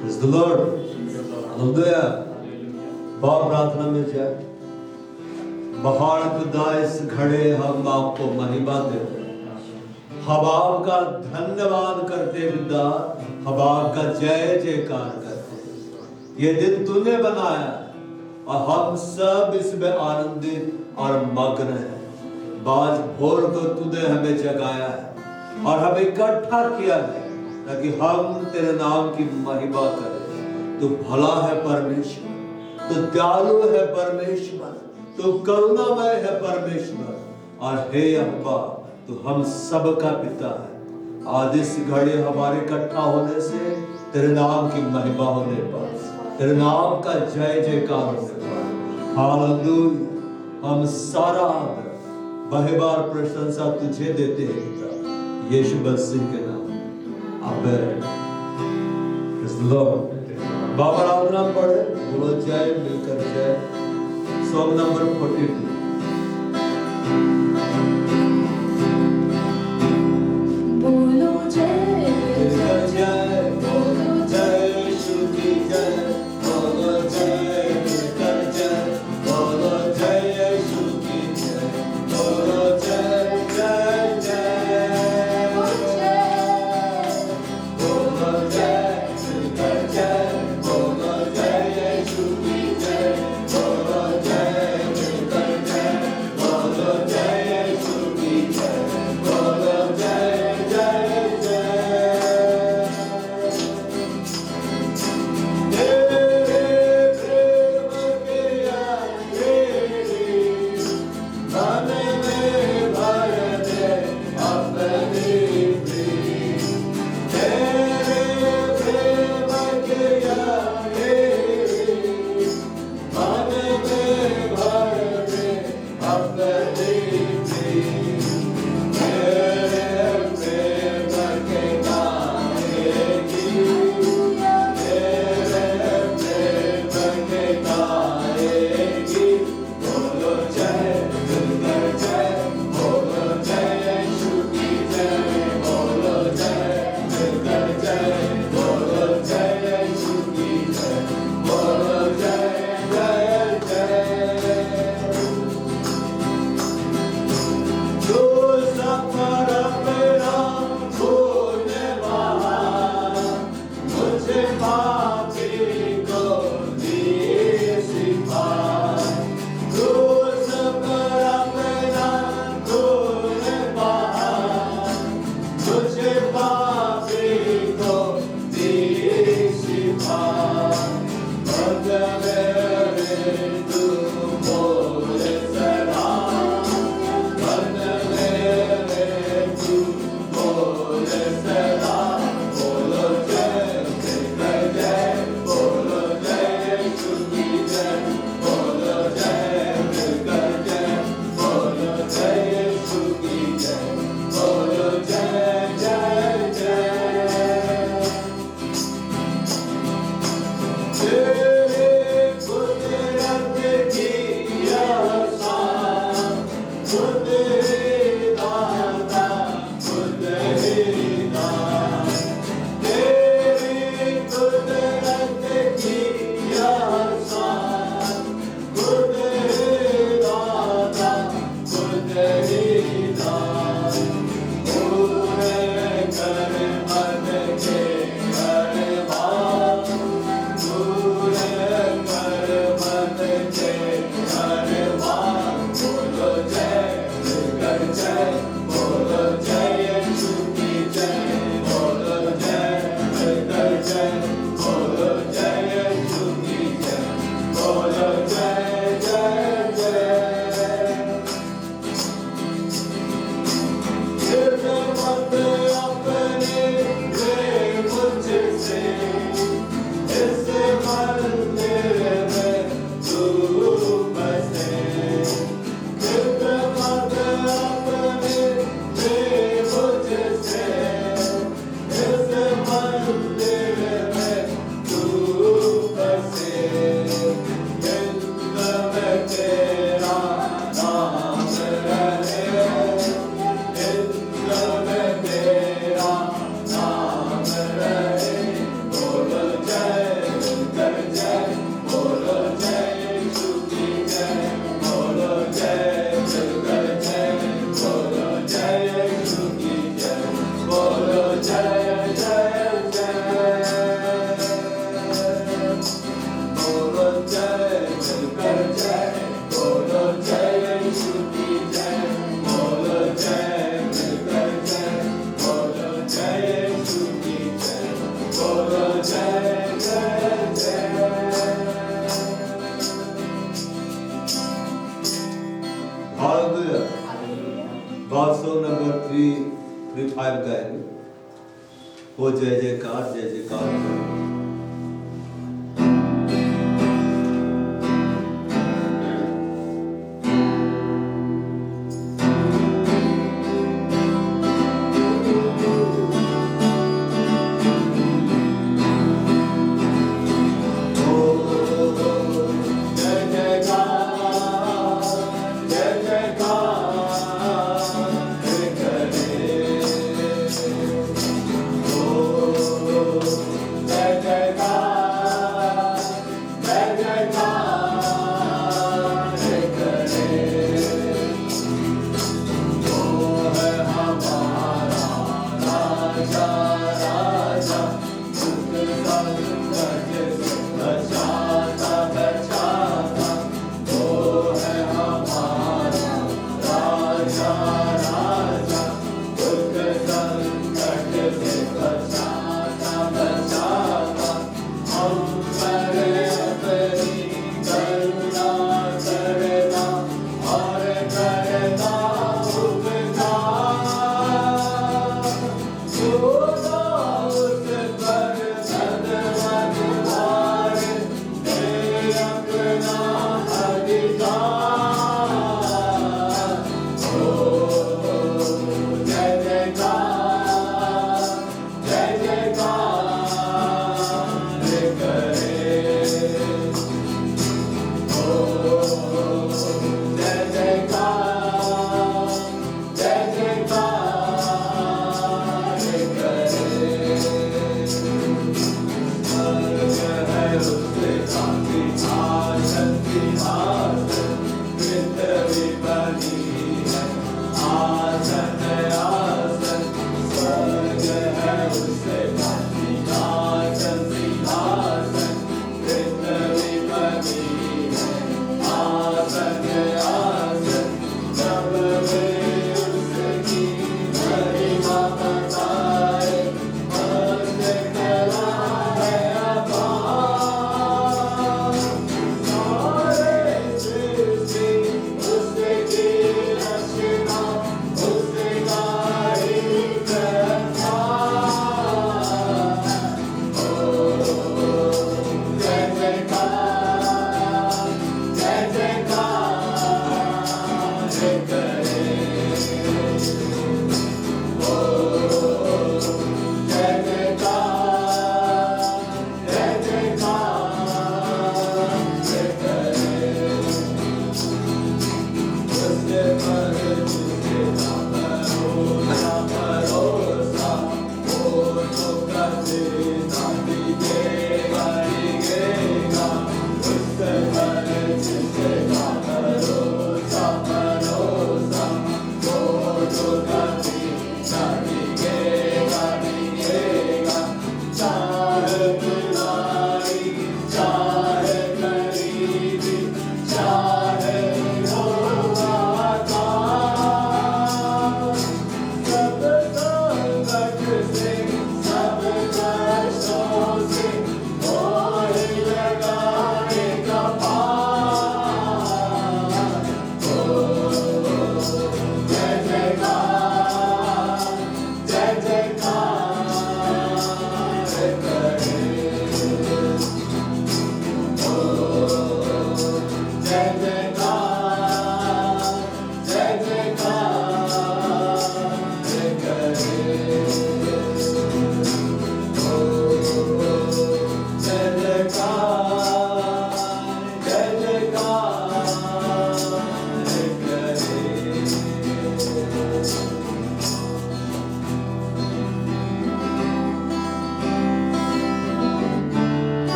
Praise the Lord. Hallelujah. बाप प्रार्थना में जाए। बहार खुदा इस घड़े हम आपको महिमा देते हैं। हम आपका धन्यवाद करते पिता, हम आपका जय जयकार करते हैं। ये दिन तूने बनाया और हम सब इसमें आनंदित और मग्न हैं। बाज भोर को तूने हमें जगाया है और हमें इकट्ठा किया है ताकि हम तेरे नाम की महिमा करें। तू भला है परमेश्वर, तू दयालु है परमेश्वर, तू करुणामय है परमेश्वर, और हे अब्बा तू हम सब का पिता है। आज इस घड़ी हमारे इकट्ठा होने से तेरे नाम की महिमा होने पर, तेरे नाम का जय जयकार होने पर, हालेलुया। हम सारा आदर महिमा प्रशंसा तुझे देते हैं पिता, यीशु मसीह के नाम, आमीन। Praise the lord. बाबा आराधना पढ़े, बोलो जय, मिलकर जय। Song number 42। बोलो जय मिलकर जय, बोलो जय यीशु की जय, बोलो जय, मिलकर जय, बोलो जय यीशु की जय, बोलो जय जय जय, बोलो जय, मिलकर जय, बोलो जय यीशु की जय, बोलो जय, मिलकर जय, बोलो जय यीशु की जय, बोलो जय जय जय। तेरे प्रेम के अंधेरे मन में भर दे अपनी प्रीत। तेरे प्रेम के अंधेरे मन में भर दे अपनी प्रीत। तेरे प्रेम के गाएगी, तेरे प्रेम के गाएगी। बोलो जय, मिलकर जय, बोलो जय यीशु की जय, बोलो जय, मिलकर जय, बोलो जय यीशु की जय, बोलो जय जय जय। जो सफर मेरा होने वाला, मुझे पापी को दिए सिफारिश। जो सफर मेरा होने वाला, मुझे पापी को दिए सिफारिश। बदले रे तू बोले सलाम, बदले रे तू बोले सलाम। बोलो जय, मिलकर जय, बोलो जय यीशु की जय, बोलो जय, मिलकर जय, बोलो जय यीशु की जय, बोलो जय जय जय। तेरे कुदरत की आसान, खुद ही दाता, खुद ही दान। तेरी कुदरत की आसान, खुद ही दाता, खुद ही दान। पूरे कर मन के अरमान, पूरे कर मन के अरमान। बोलो जय, मिलकर जय, बोलो जय यीशु की जय, बोलो जय, मिलकर जय, बोलो जय यीशु की जय, बोलो जय जय जय। खिदमत अपने ले मुझसे, इस मंदिर में तू बसे। खिदमत अपने ले मुझसे, इस मंदिर में Hallelujah. God song number 335 गाएंगे. हो जय जयकार.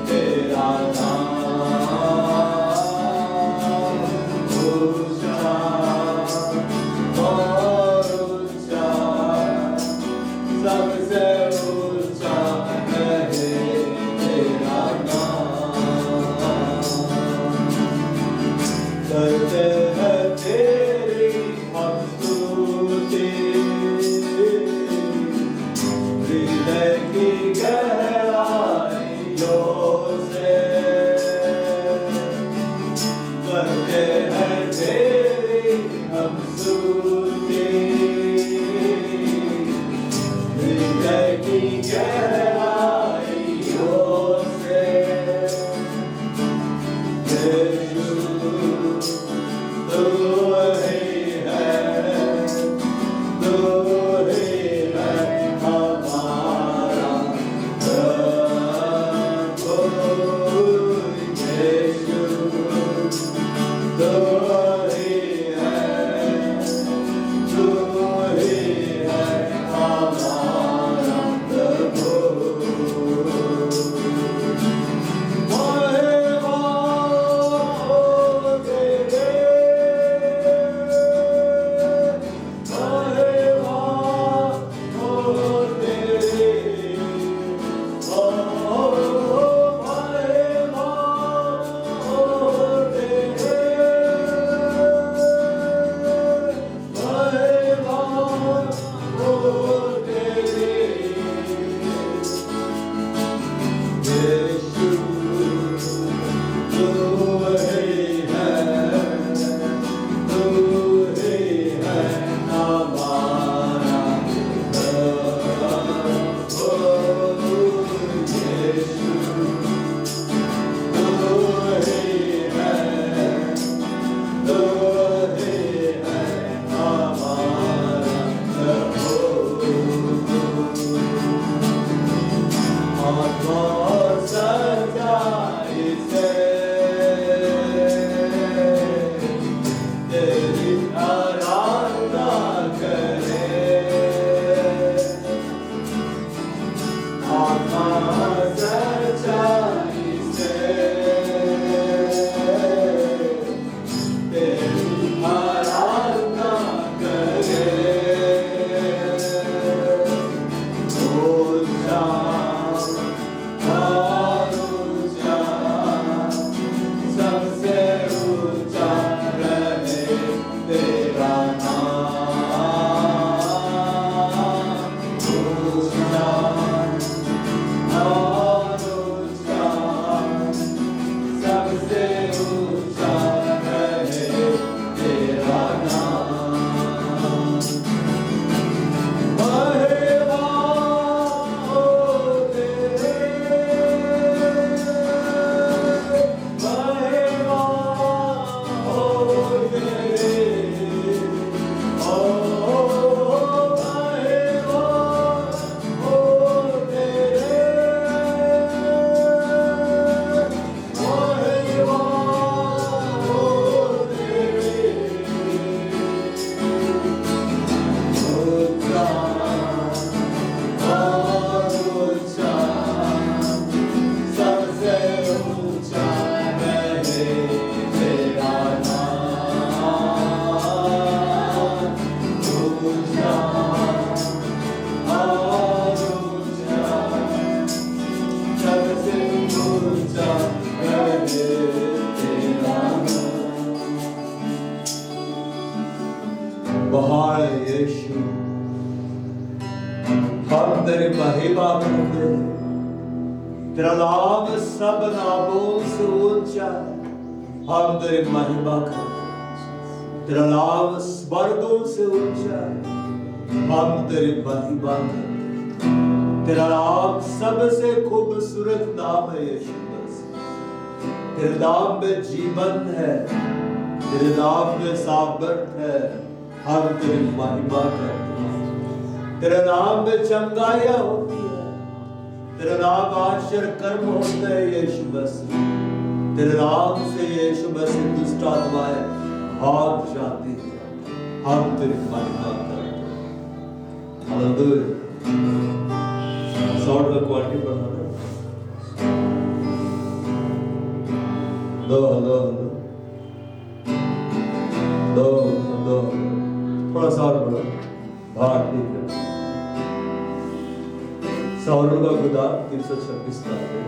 तेरा नाम ऊंचा और ऊंचा, सबसे ऊंचा है तेरा नाम। करते हैं तेरी हम स्तुति, हृदय की गहराइयों से। करते हैं तेरी हम स्तुति, हृदय की गहराइयों से। यीशु तू ही है, तू ही है हमारा प्रभु। यीशु तू ही है, तू ही है हमारा प्रभु। महिमा हो तेरे, महिमा हो तेरे, ओ महिमा हो तेरे, महिमा हो तेरे। यीशु तू ही है, तू ही है हमारा प्रभु। यीशु तू ही है, तू ही है हमारा प्रभु। आत्मा सच्चाई से तेरी आराधना करे। आत्मा सच्चाई से तेरी आराधना करे। ऊंचा और ऊंचा, सबसे ऊंचा रहे तेरा नाम। ऊंचा और ऊंचा, सबसे ऊंचा रहे तेरा नाम। महिमा हो तेरे, महिमा हो तेरे, ओ महिमा हो तेरे, महिमा हो तेरे। ऊंचा और ऊंचा, सबसे ऊंचा रहे तेरा नाम। ऊंचा और ऊंचा, सबसे ऊंचा रहे तेरा नाम। बहार यीशु हम तेरी महिमा करते हैं। तेरा नाम सब नामों से ऊंचा है, हम तेरी महिमा करते हैं। तेरा नाम स्वर्गों से ऊंचा है, हम तेरी महिमा करते हैं। तेरा नाम सबसे खूबसूरत नाम है यीशु मसीह। तेरे नाम में जीवन है, तेरे नाम में सामर्थ है, हम तेरी महिमा करते हैं। तेरे नाम में चंगाइयाँ होती है, तेरे नाम आश्चर्य कर्म होते हैं यीशु मसीह। तेरे नाम से यीशु मसीह दुष्ट आत्माएं भाग जाती है, हम तेरी महिमा करते हैं। हालेलुया। साउंड का क्वालिटी बढ़ा दे। दो दो दो दो दो थोड़ा सा और बढ़ो भाग ठीक है साउलों का खुदा 326 का है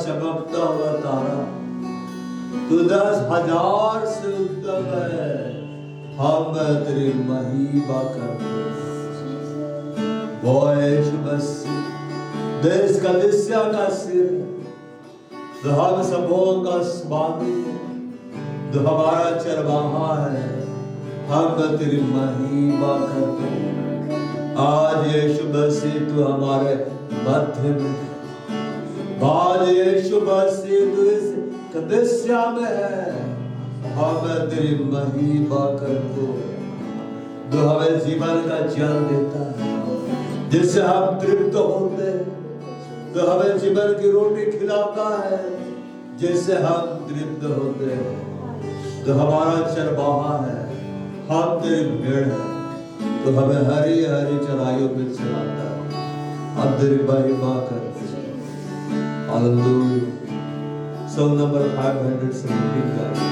चमकता हुआ तारा, तू 10,000 से उत्तम है, हम तेरी महिमा करते वो यीशु मसीह देश कलीसिया का सिर, हम सबों का स्वामी, जो हमारा चरवाहा है, हम तेरी महिमा करते हैं। आज यीशु मसीह तू हमारे मध्य में, आज यीशु मसीह तू इस कलीसिया में है, हम तेरी महिमा करते हैं। जो हमें जीवन का जल देता है, जिससे हम तृप्त होते हैं, जो हमें जीवन की रोटी खिलाता है, जिससे हम तृप्त होते हैं, जो हमारा चरवाहा है, हम तेरी भेड़ है, तो हमें हरी हरी चराइयों में चलाता है, हम तेरी महिमा करते हैं। हालेलुया। Song number 517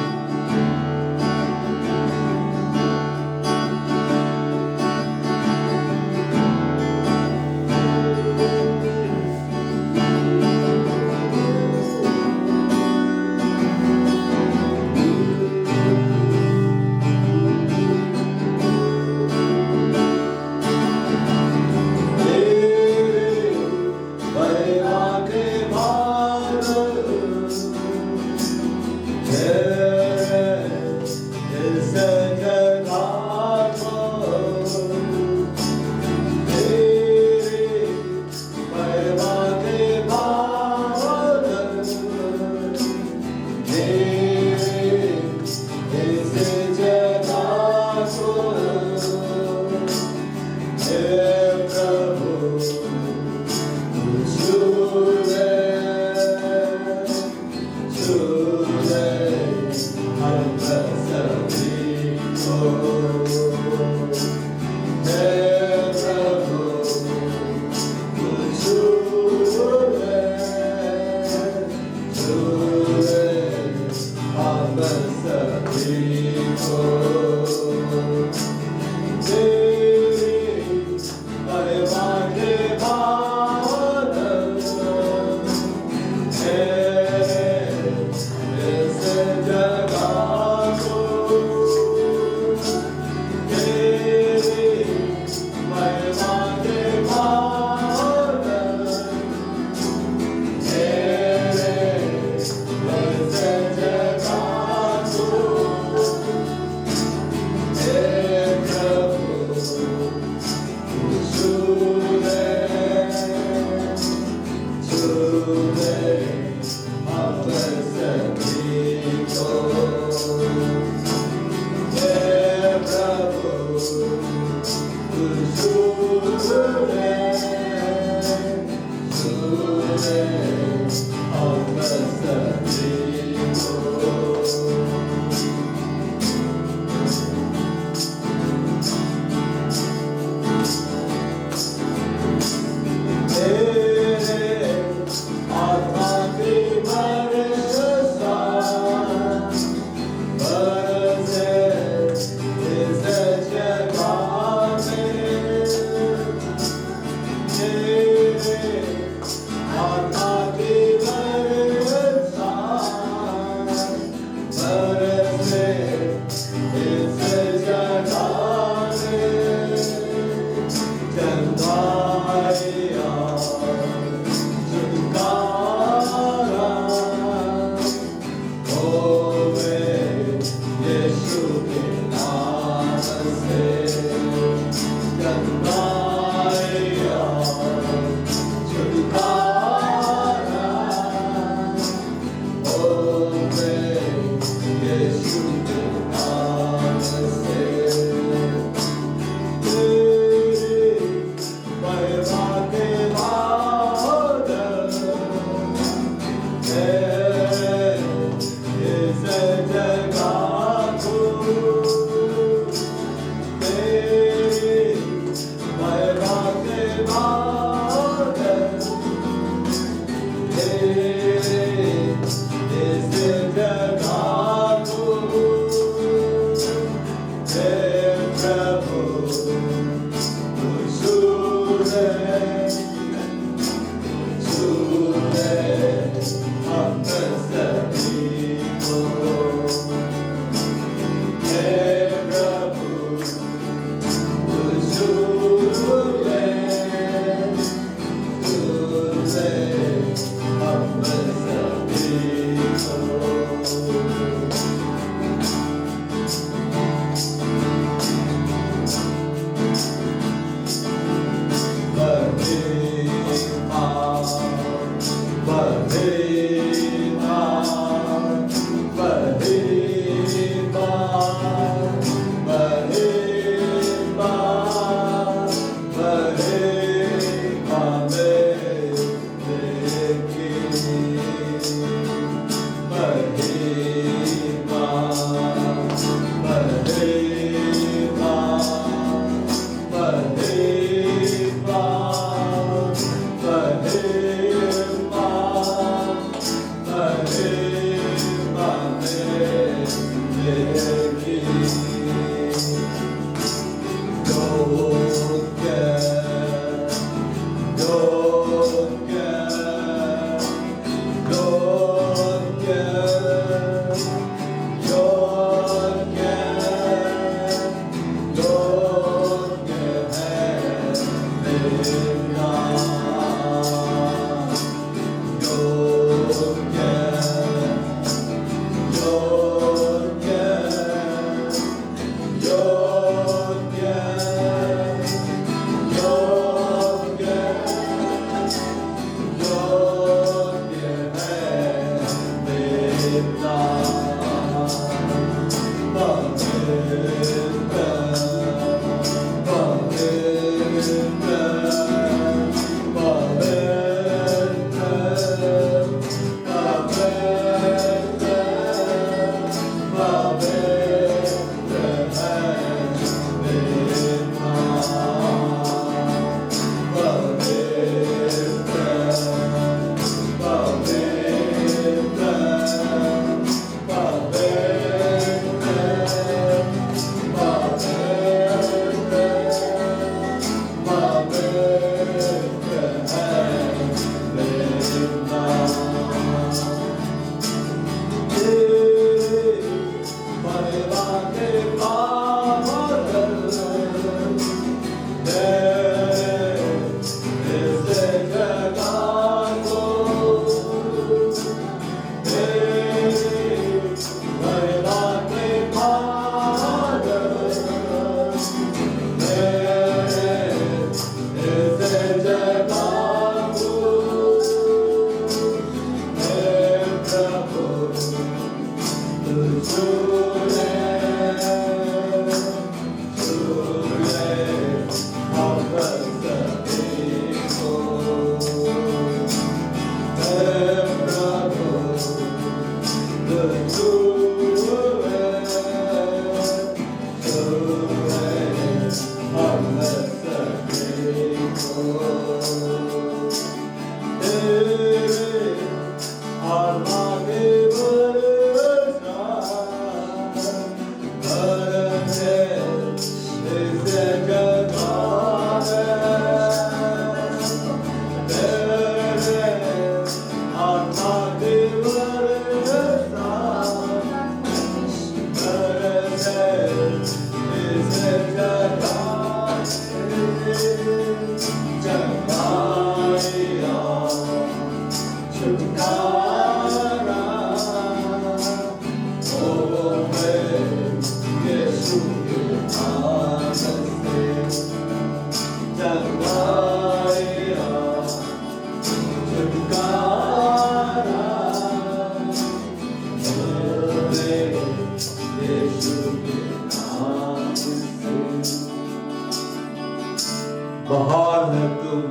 महान है तुम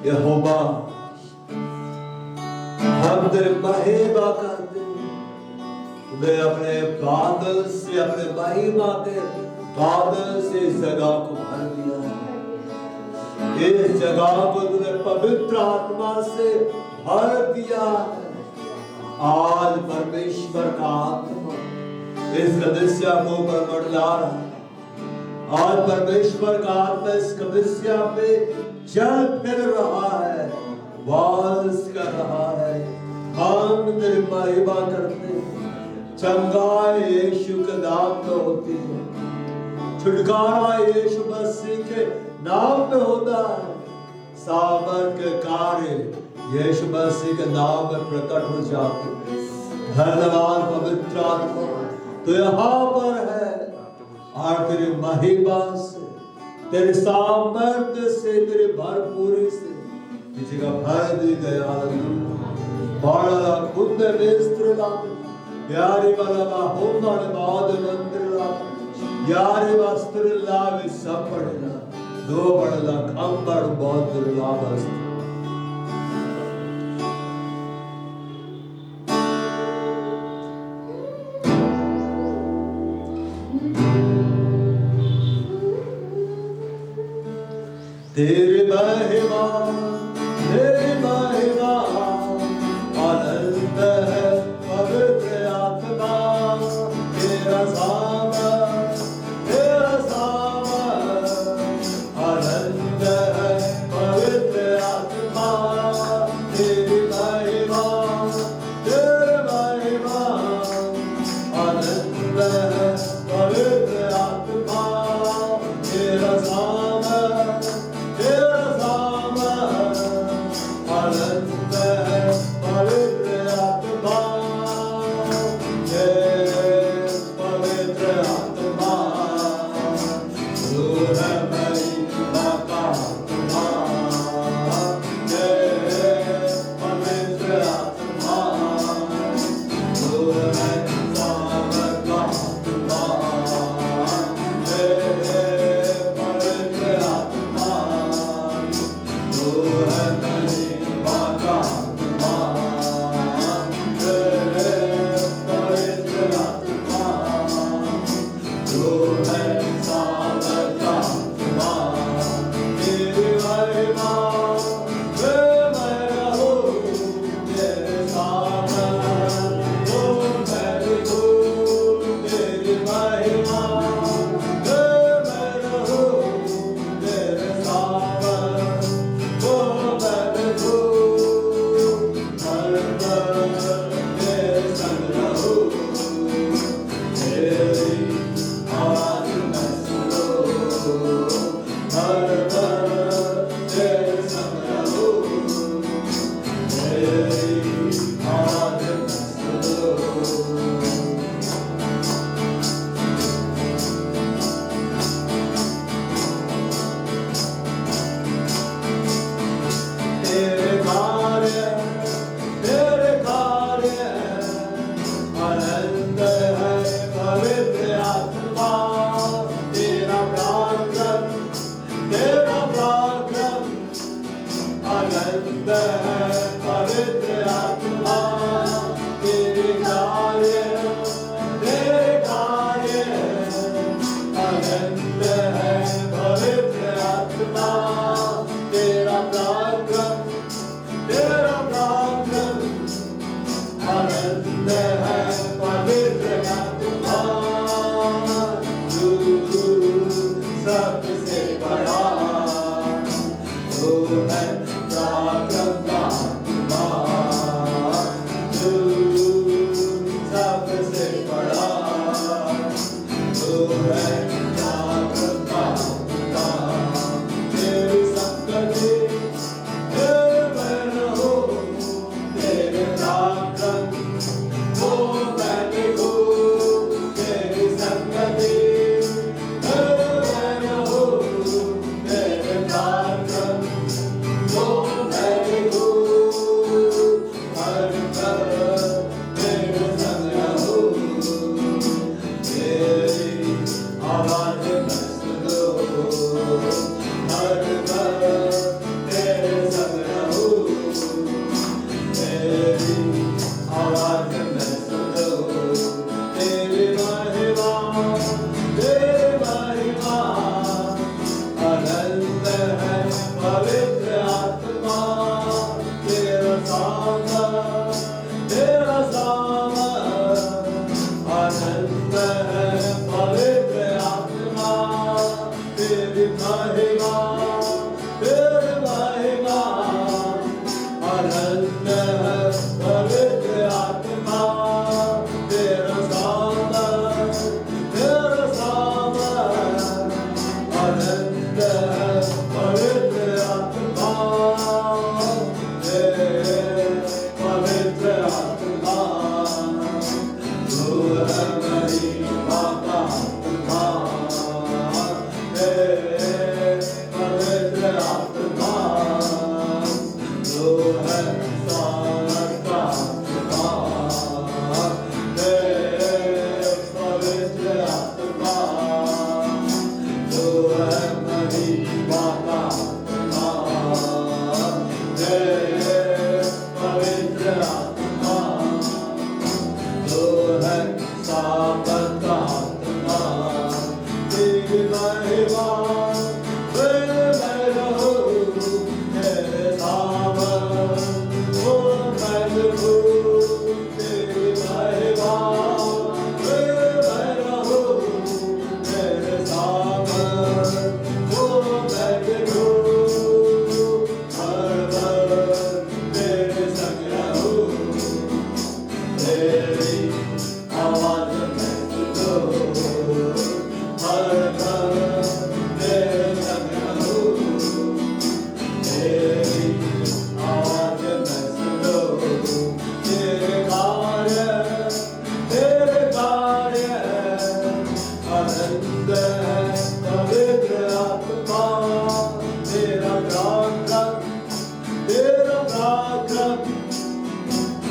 यहोवा, हम तेरे महिमा करते तुम्हें अपने बादल से, अपने महिमा के बादल से इस जगह को भर दिया है। इस जगह को तूने पवित्र आत्मा से भर दिया है। आज परमेश्वर का आत्मा इस कलीसिया को मंडला रहा है। आज परमेश्वर का आत्मा इस कलीसिया पे चल फिर रहा है, वास कर रहा है। हम तेरी महिमा करते हैं। चंगाई यीशु के नाम में होती है, छुटकारा यीशु मसीह के नाम में होता है, सामर्थ्य के कार्य यीशु मसीह के नाम में प्रकट हो जाते हैं। धन्यवाद पवित्र आत्मा, तो यहाँ पर है और तेरी महिमा से, तेरे सामर्थ्य से, तेरे भरपूरी से किसी का भय दी गया। बाड़ा कुंदे मेस्त्रला यारी वाला होमा ने बाद मंत्रला यारी वस्त्रला वे सब पड़ना दो बड़ला खंबड़ बहुत लाभस्त। तेरी महिमा आनंद है पवित्र आत्मा, तेरा सामर्थ आनंद है पवित्र आत्मा, तेरी महिमा आनंद है पवित्र आत्मा, तेरा सामर्थ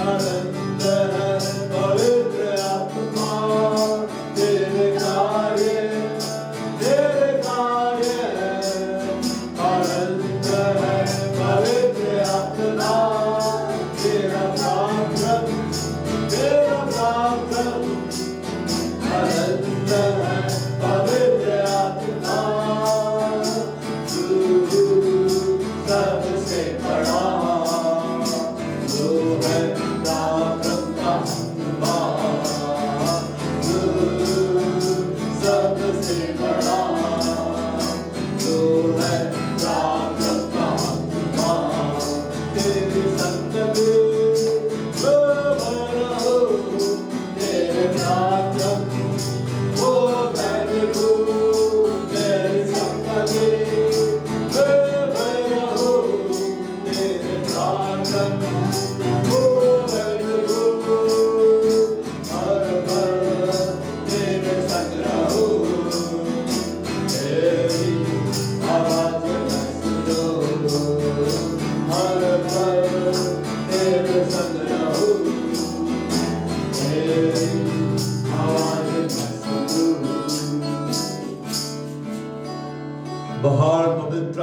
आनंद है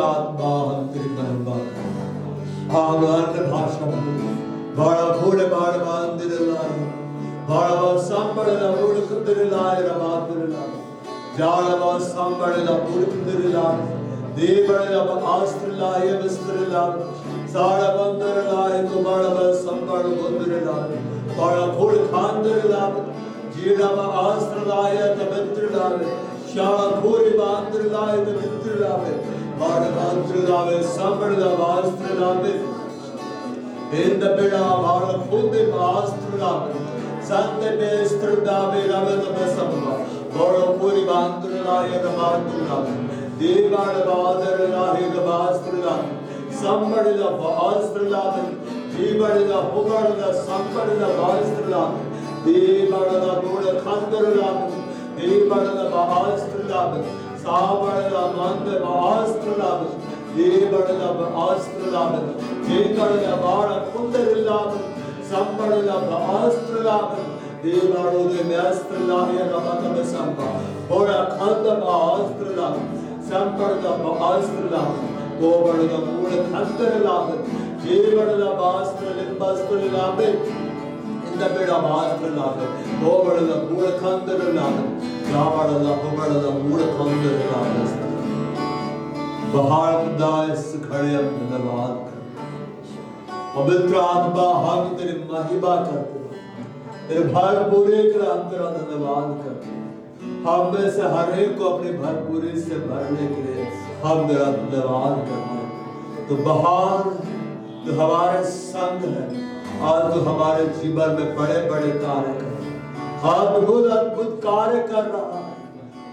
आत्मा हम तेरी महिमा करते। हम अन्य भाषा में बड़ा भोले बाड़ बांधिर लाए बड़ा सांबड़ ला बुड़ कुंदर लाए रबांधिर लाए जाड़ा सांबड़ ला बुड़ कुंदर लाए देवड़ ला आस्त्र लाए वस्त्र लाए साड़ा बंदर लाए तो बड़ा सांबड़ बंदर लाए बड़ा भोल खांदर लाए जीड़ा आस्त्र लाए तबंत्र लाए शाला खोरी बांधिर लाए तबंत्र लाए बड़ा बांधिर लाए सांबड़ ला आस्त्र लाए in the beda bhala funde maastrulave sante bestrudave ravana besamba boro puri bandrulaye ramandrulave devana badarulaye rabastrulave sammadila baastrulave jeevanila hogadila sammadila baastrulave devana mula khandrulave devana baastrulave saavadila mande baastrulave देवड़ला आस्त्रलाभ जेकड़ला बाड़ा कुंदरलाभ संबड़ला आस्त्रलाभ देवड़ो दे आस्त्रलाभ रमतम संबा बड़ा खंड आस्त्रलाभ संबड़ला आस्त्रलाभ गोबड़ला मूल खंदरलाभ जेवड़ला आस्त्र लिंबस्त्रलाभ इंद बेड़ा आस्त्रलाभ गोबड़ला मूल खंदरलाभ जावड़ला गोबड़ला मूल खंदरलाभ बहार दास खड़े हम धन्यवाद करते पवित्र आत्मा हम तेरी महिमा करते तेरे भरपूरी के अंतर धन्यवाद करते हम में से हर एक को अपनी भरपूरी से भरने के लिए हम तेरा धन्यवाद करते तो बहार तो हमारे संग है और तो हमारे जीवन में बड़े बड़े कार्य कर अद्भुत अद्भुत कार्य कर रहा है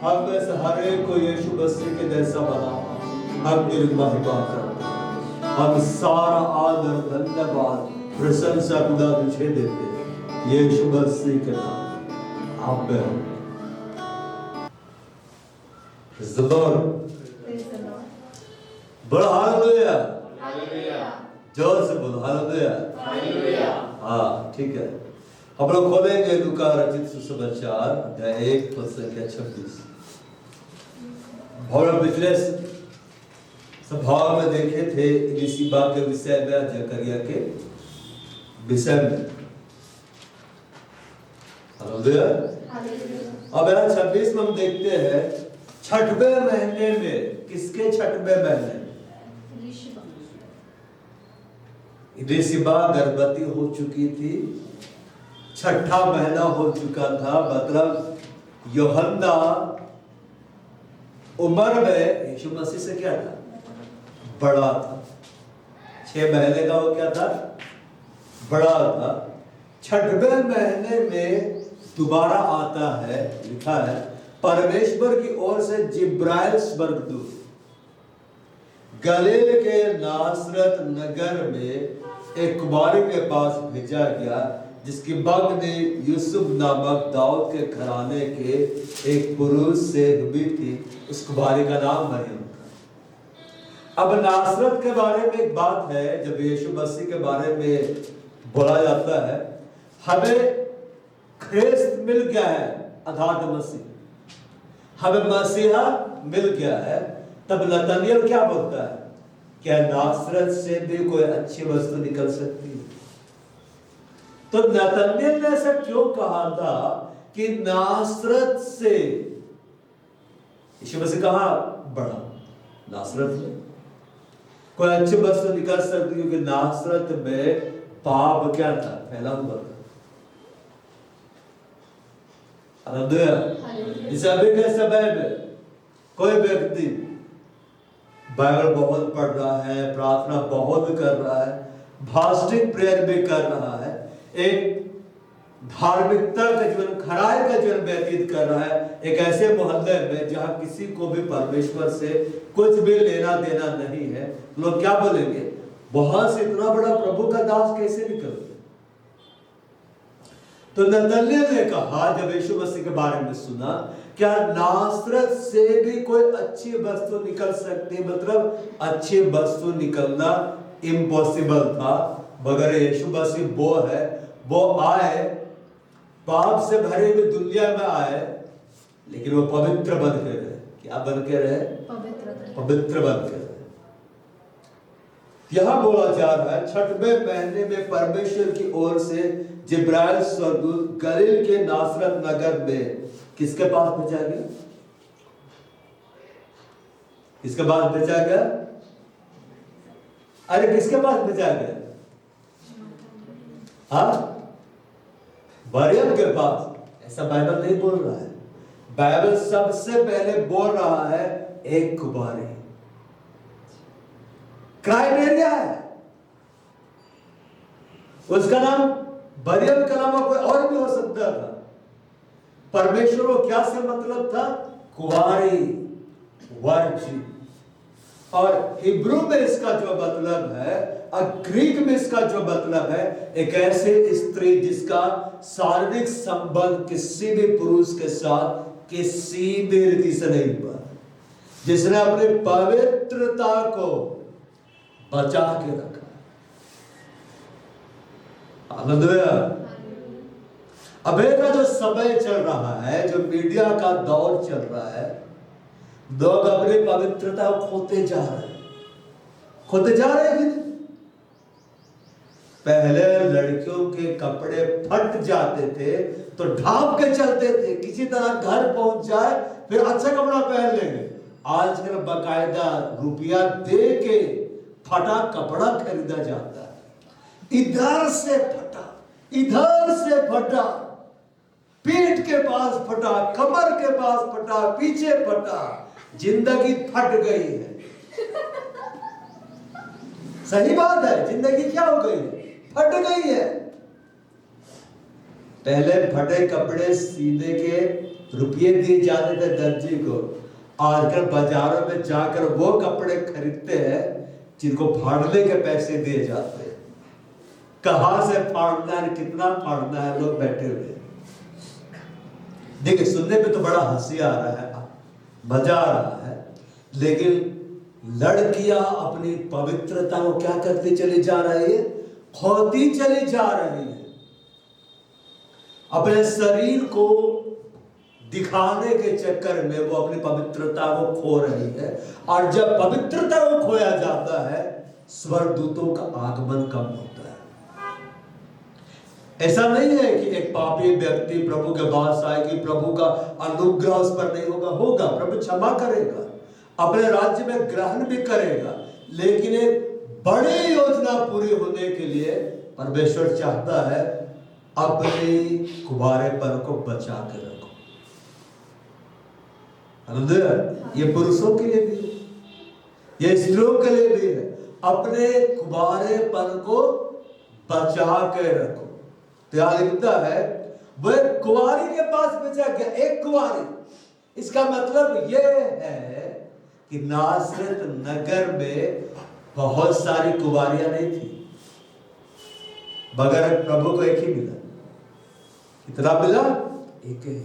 हम में से हर एक को यीशु मसीह के जैसा बना हम तेरी महिमा करते हम सारा आदर धन्यवाद प्रशंसा खुदा तुझे देते यीशु मसीह के नाम आमीन। Praise the Lord. बड़ा हालेलुया जोर से बोलो हालेलुया। हाँ ठीक है हम लोग खोलेंगे लूका रचित सुसमाचार अध्याय 1 पद संख्या 26। और पिछले सभा में देखे थे इलिशिबा के विषय में जकरिया के विषय में। हालेलुया। अब यहाँ 26 में हम देखते हैं छठवें महीने में किसके छठवें महीने इलिशिबा गर्भवती हो चुकी थी। छठा महीना हो चुका था मतलब यूहन्ना उम्र में यीशु मसीह से क्या था बड़ा था। 6 महीने का वो क्या था बड़ा था। छठवें महीने में दोबारा आता है लिखा है परमेश्वर की ओर से जिब्राइल स्वर्गदूत गलील के नासरत नगर में एक कुमारी के पास भेजा गया जिसकी बगनी यूसुफ नामक दाऊद के घराने के एक पुरुष से हुई थी। उस कुमारी का नाम मरियम। अब नासरत के बारे में एक बात है जब यीशु मसीह के बारे में बोला जाता है हमें ख्रिस्त मिल गया है अर्थात मसीह हमें मसीहा मिल गया है। तब नतनएल क्या बोलता है क्या नासरत से भी कोई अच्छी वस्तु निकल सकती है। तो नतनएल ने ऐसा क्यों कहा था कि नासरत से यीशु मसीह कहा बड़ा नासरत में कोई अच्छी वस्तु निकल सकती क्योंकि नासरत में पाप क्या था फैला हुआ था। इस अभी के समय में कोई व्यक्ति बाइबल बहुत पढ़ रहा है प्रार्थना बहुत कर रहा है फास्टिंग प्रेयर भी कर रहा है एक धार्मिकता का जीवन खराई का जीवन व्यतीत कर रहा है एक ऐसे मोहल्ले में जहां किसी को भी परमेश्वर से कुछ भी लेना देना नहीं है। लोग क्या बोलेंगे वहां से इतना बड़ा प्रभु का दास कैसे निकलते। तो नतनएल ने कहा जब यीशु मसीह के बारे में सुना क्या नासरत से भी कोई अच्छी वस्तु निकल सकती मतलब अच्छी वस्तु निकलना इम्पॉसिबल था मगर यीशु मसीह वो आए पाप से भरे हुए दुनिया में आए लेकिन वो पवित्र बन के रहे। क्या बन के रहे पवित्र बन के रहे। यहां बोला जा रहा है 6वें महीने में परमेश्वर की ओर से जिब्राइल स्वर्गदूत गलील के नासरत नगर में किसके पास भेजा गया? किसके पास भेजा गया? अरे किसके पास भेजा गया? हाँ, मरियम के पास। ऐसा बाइबल नहीं बोल रहा है। बाइबल सबसे पहले बोल रहा है एक कुमारी, क्राइटेरिया है उसका नाम। मरियम का नाम कोई और भी हो सकता था। परमेश्वर को क्या से मतलब था? कुंवारी, वर्जिन। और हिब्रू में इसका जो मतलब है और ग्रीक में इसका जो मतलब है, एक ऐसे स्त्री जिसका शारीरिक संबंध किसी भी पुरुष के साथ किसी भी रीति से नहीं हुआ, जिसने अपनी पवित्रता को बचा के रखा। हालेलुया। अभी का जो समय चल रहा है, जो मीडिया का दौर चल रहा है, लोग अपनी पवित्रता खोते जा रहे हैं। खोते जा रहे हैं कि नहीं? पहले लड़कियों के कपड़े फट जाते थे तो ढांप के चलते थे, किसी तरह घर पहुंच जाए फिर अच्छा कपड़ा पहन लेंगे। आजकल बाकायदा रुपया दे के फटा कपड़ा खरीदा जाता है। इधर से फटा, इधर से फटा, पीठ के पास फटा, कमर के पास फटा, पीछे फटा, जिंदगी फट गई है। सही बात है, जिंदगी क्या हो गई? फट गई है। पहले फटे कपड़े सीने के रुपये दिए जाते थे दर्जी को। आजकल बाजारों में जाकर वो कपड़े खरीदते हैं जिनको फाड़ने के पैसे दिए जाते हैं। कहां से फाड़ना है, कितना फाड़ना है, लोग बैठे हुए हैं। देखिए, सुनने पे तो बड़ा हंसी आ रहा है, मजा आ रहा है, लेकिन लड़कियां अपनी पवित्रता को क्या करती चली जा रही है? खोती चली जा रही है। अपने शरीर को दिखाने के चक्कर में वो अपनी पवित्रता को खो रही है। और जब पवित्रता को खोया जाता है, स्वर्गदूतों का आगमन कम होता है। ऐसा नहीं है कि एक पापी व्यक्ति प्रभु के पास आए कि प्रभु का अनुग्रह उस पर नहीं होगा। होगा, प्रभु क्षमा करेगा, अपने राज्य में ग्रहण भी करेगा। लेकिन एक बड़ी योजना पूरी होने के लिए परमेश्वर चाहता है अपने कुंवारेपन को बचा के रखो। ये पुरुषों के लिए भी है, ये स्त्रियों के लिए भी है। अपने कुंवारेपन को बचा के रखो। तो यहां लिखता है वह कुंवारी के पास भेजा गया, एक कुंवारी। इसका मतलब यह है कि नासरत नगर में बहुत सारी कुंवारियां नहीं थी, मगर प्रभु को एक ही मिला। कितना मिला? एक ही।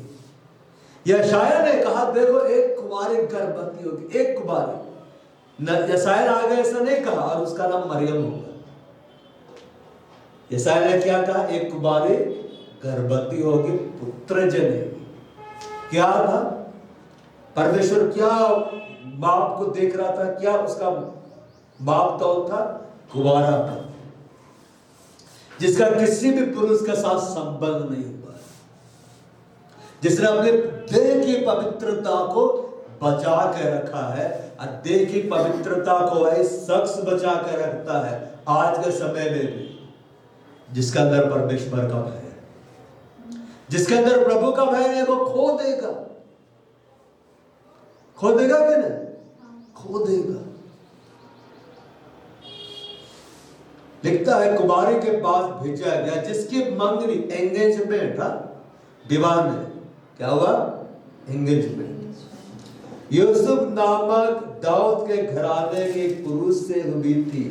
यशाया ने कहा देखो एक कुंवारी गर्भवती होगी, एक कुंवारी। यशाया आगे ऐसा नहीं कहा और उसका नाम मरियम होगा। यशाया ने क्या कहा? एक कुंवारी गर्भवती होगी, पुत्र जनेगी। क्या था? परमेश्वर क्या बाप को देख रहा था? क्या उसका बाप तौल था? कुंवारा था, जिसका किसी भी पुरुष के साथ संबंध नहीं हुआ, जिसने अपने देह की पवित्रता को बचा के रखा है। और देह की पवित्रता को वही शख्स बचा के रखता है आज के समय में भी, जिसके अंदर परमेश्वर का भय है, जिसके अंदर प्रभु का भय है। वो खो देगा, खो देगा कि नहीं? खो देगा। लिखता है कुमारी के पास भेजा गया जिसकी मंगनी, एंगेजमेंट, विवाह में क्या हुआ? एंगेजमेंट। यूसुफ नामक दाऊद के घराने के पुरुष से हुई थी।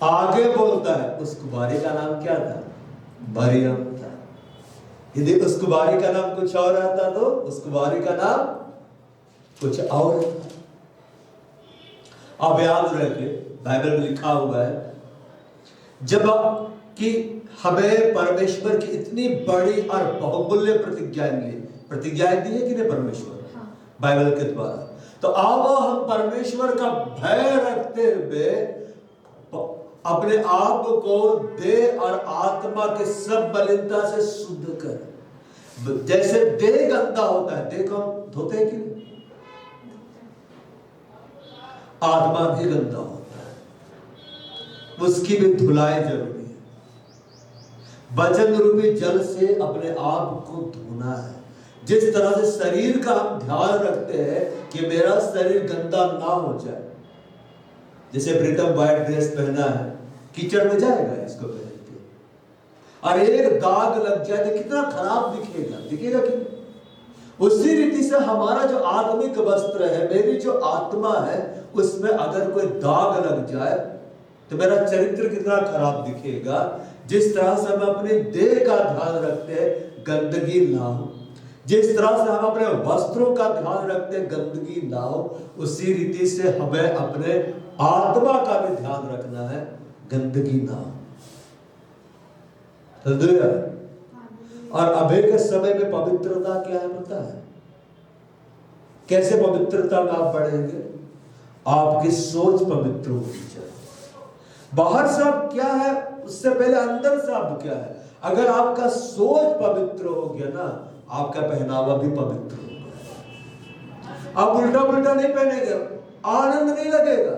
आगे बोलता है उस कुमारी का नाम क्या था? मरियम था। यदि उस कुमारी का नाम कुछ और रहता तो उस कुमारी का नाम कुछ और था। आप याद रखिए, बाइबल में लिखा हुआ है जब कि हमें परमेश्वर की इतनी बड़ी और बहुमूल्य प्रतिज्ञाएं दी है कि नहीं परमेश्वर बाइबल के द्वारा, तो आओ हम परमेश्वर का भय रखते हुए अपने आप को देह और आत्मा के सब मलिनता से शुद्ध कर। जैसे देह गंदा होता है, देह को हम धोते हैं कि नहीं, आत्मा भी गंदा होता है, उसकी भी धुलाई जरूरी है। वचन रूपी जल से अपने आप को धोना है। जिस तरह से शरीर का हम ध्यान रखते हैं कि मेरा शरीर गंदा ना हो जाए, जैसे प्रीतम व्हाइट ड्रेस पहना है, कीचड़ में जाएगा इसको पहन के, और एक दाग लग जाए तो कितना खराब दिखेगा, दिखेगा कि उसी रीति से हमारा जो आत्मिक वस्त्र है, मेरी जो आत्मा है, उसमें अगर कोई दाग लग जाए तो मेरा चरित्र कितना खराब दिखेगा। जिस तरह से हम अपने देह का ध्यान रखते हैं गंदगी ना हो, जिस तरह से हम अपने वस्त्रों का ध्यान रखते हैं गंदगी ना हो, उसी रीति से हमें अपने आत्मा का भी ध्यान रखना है, गंदगी ना हो। और अभी के समय में पवित्रता क्या है पता है? कैसे पवित्रता में आप बढ़ेंगे? आपकी सोच पवित्र होनी चाहिए। बाहर से आप क्या है, उससे पहले अंदर से आप क्या है। अगर आपका सोच पवित्र हो गया ना, आपका पहनावा भी पवित्र होगा। आप उल्टा पुल्टा नहीं पहनेंगे, आनंद नहीं लगेगा।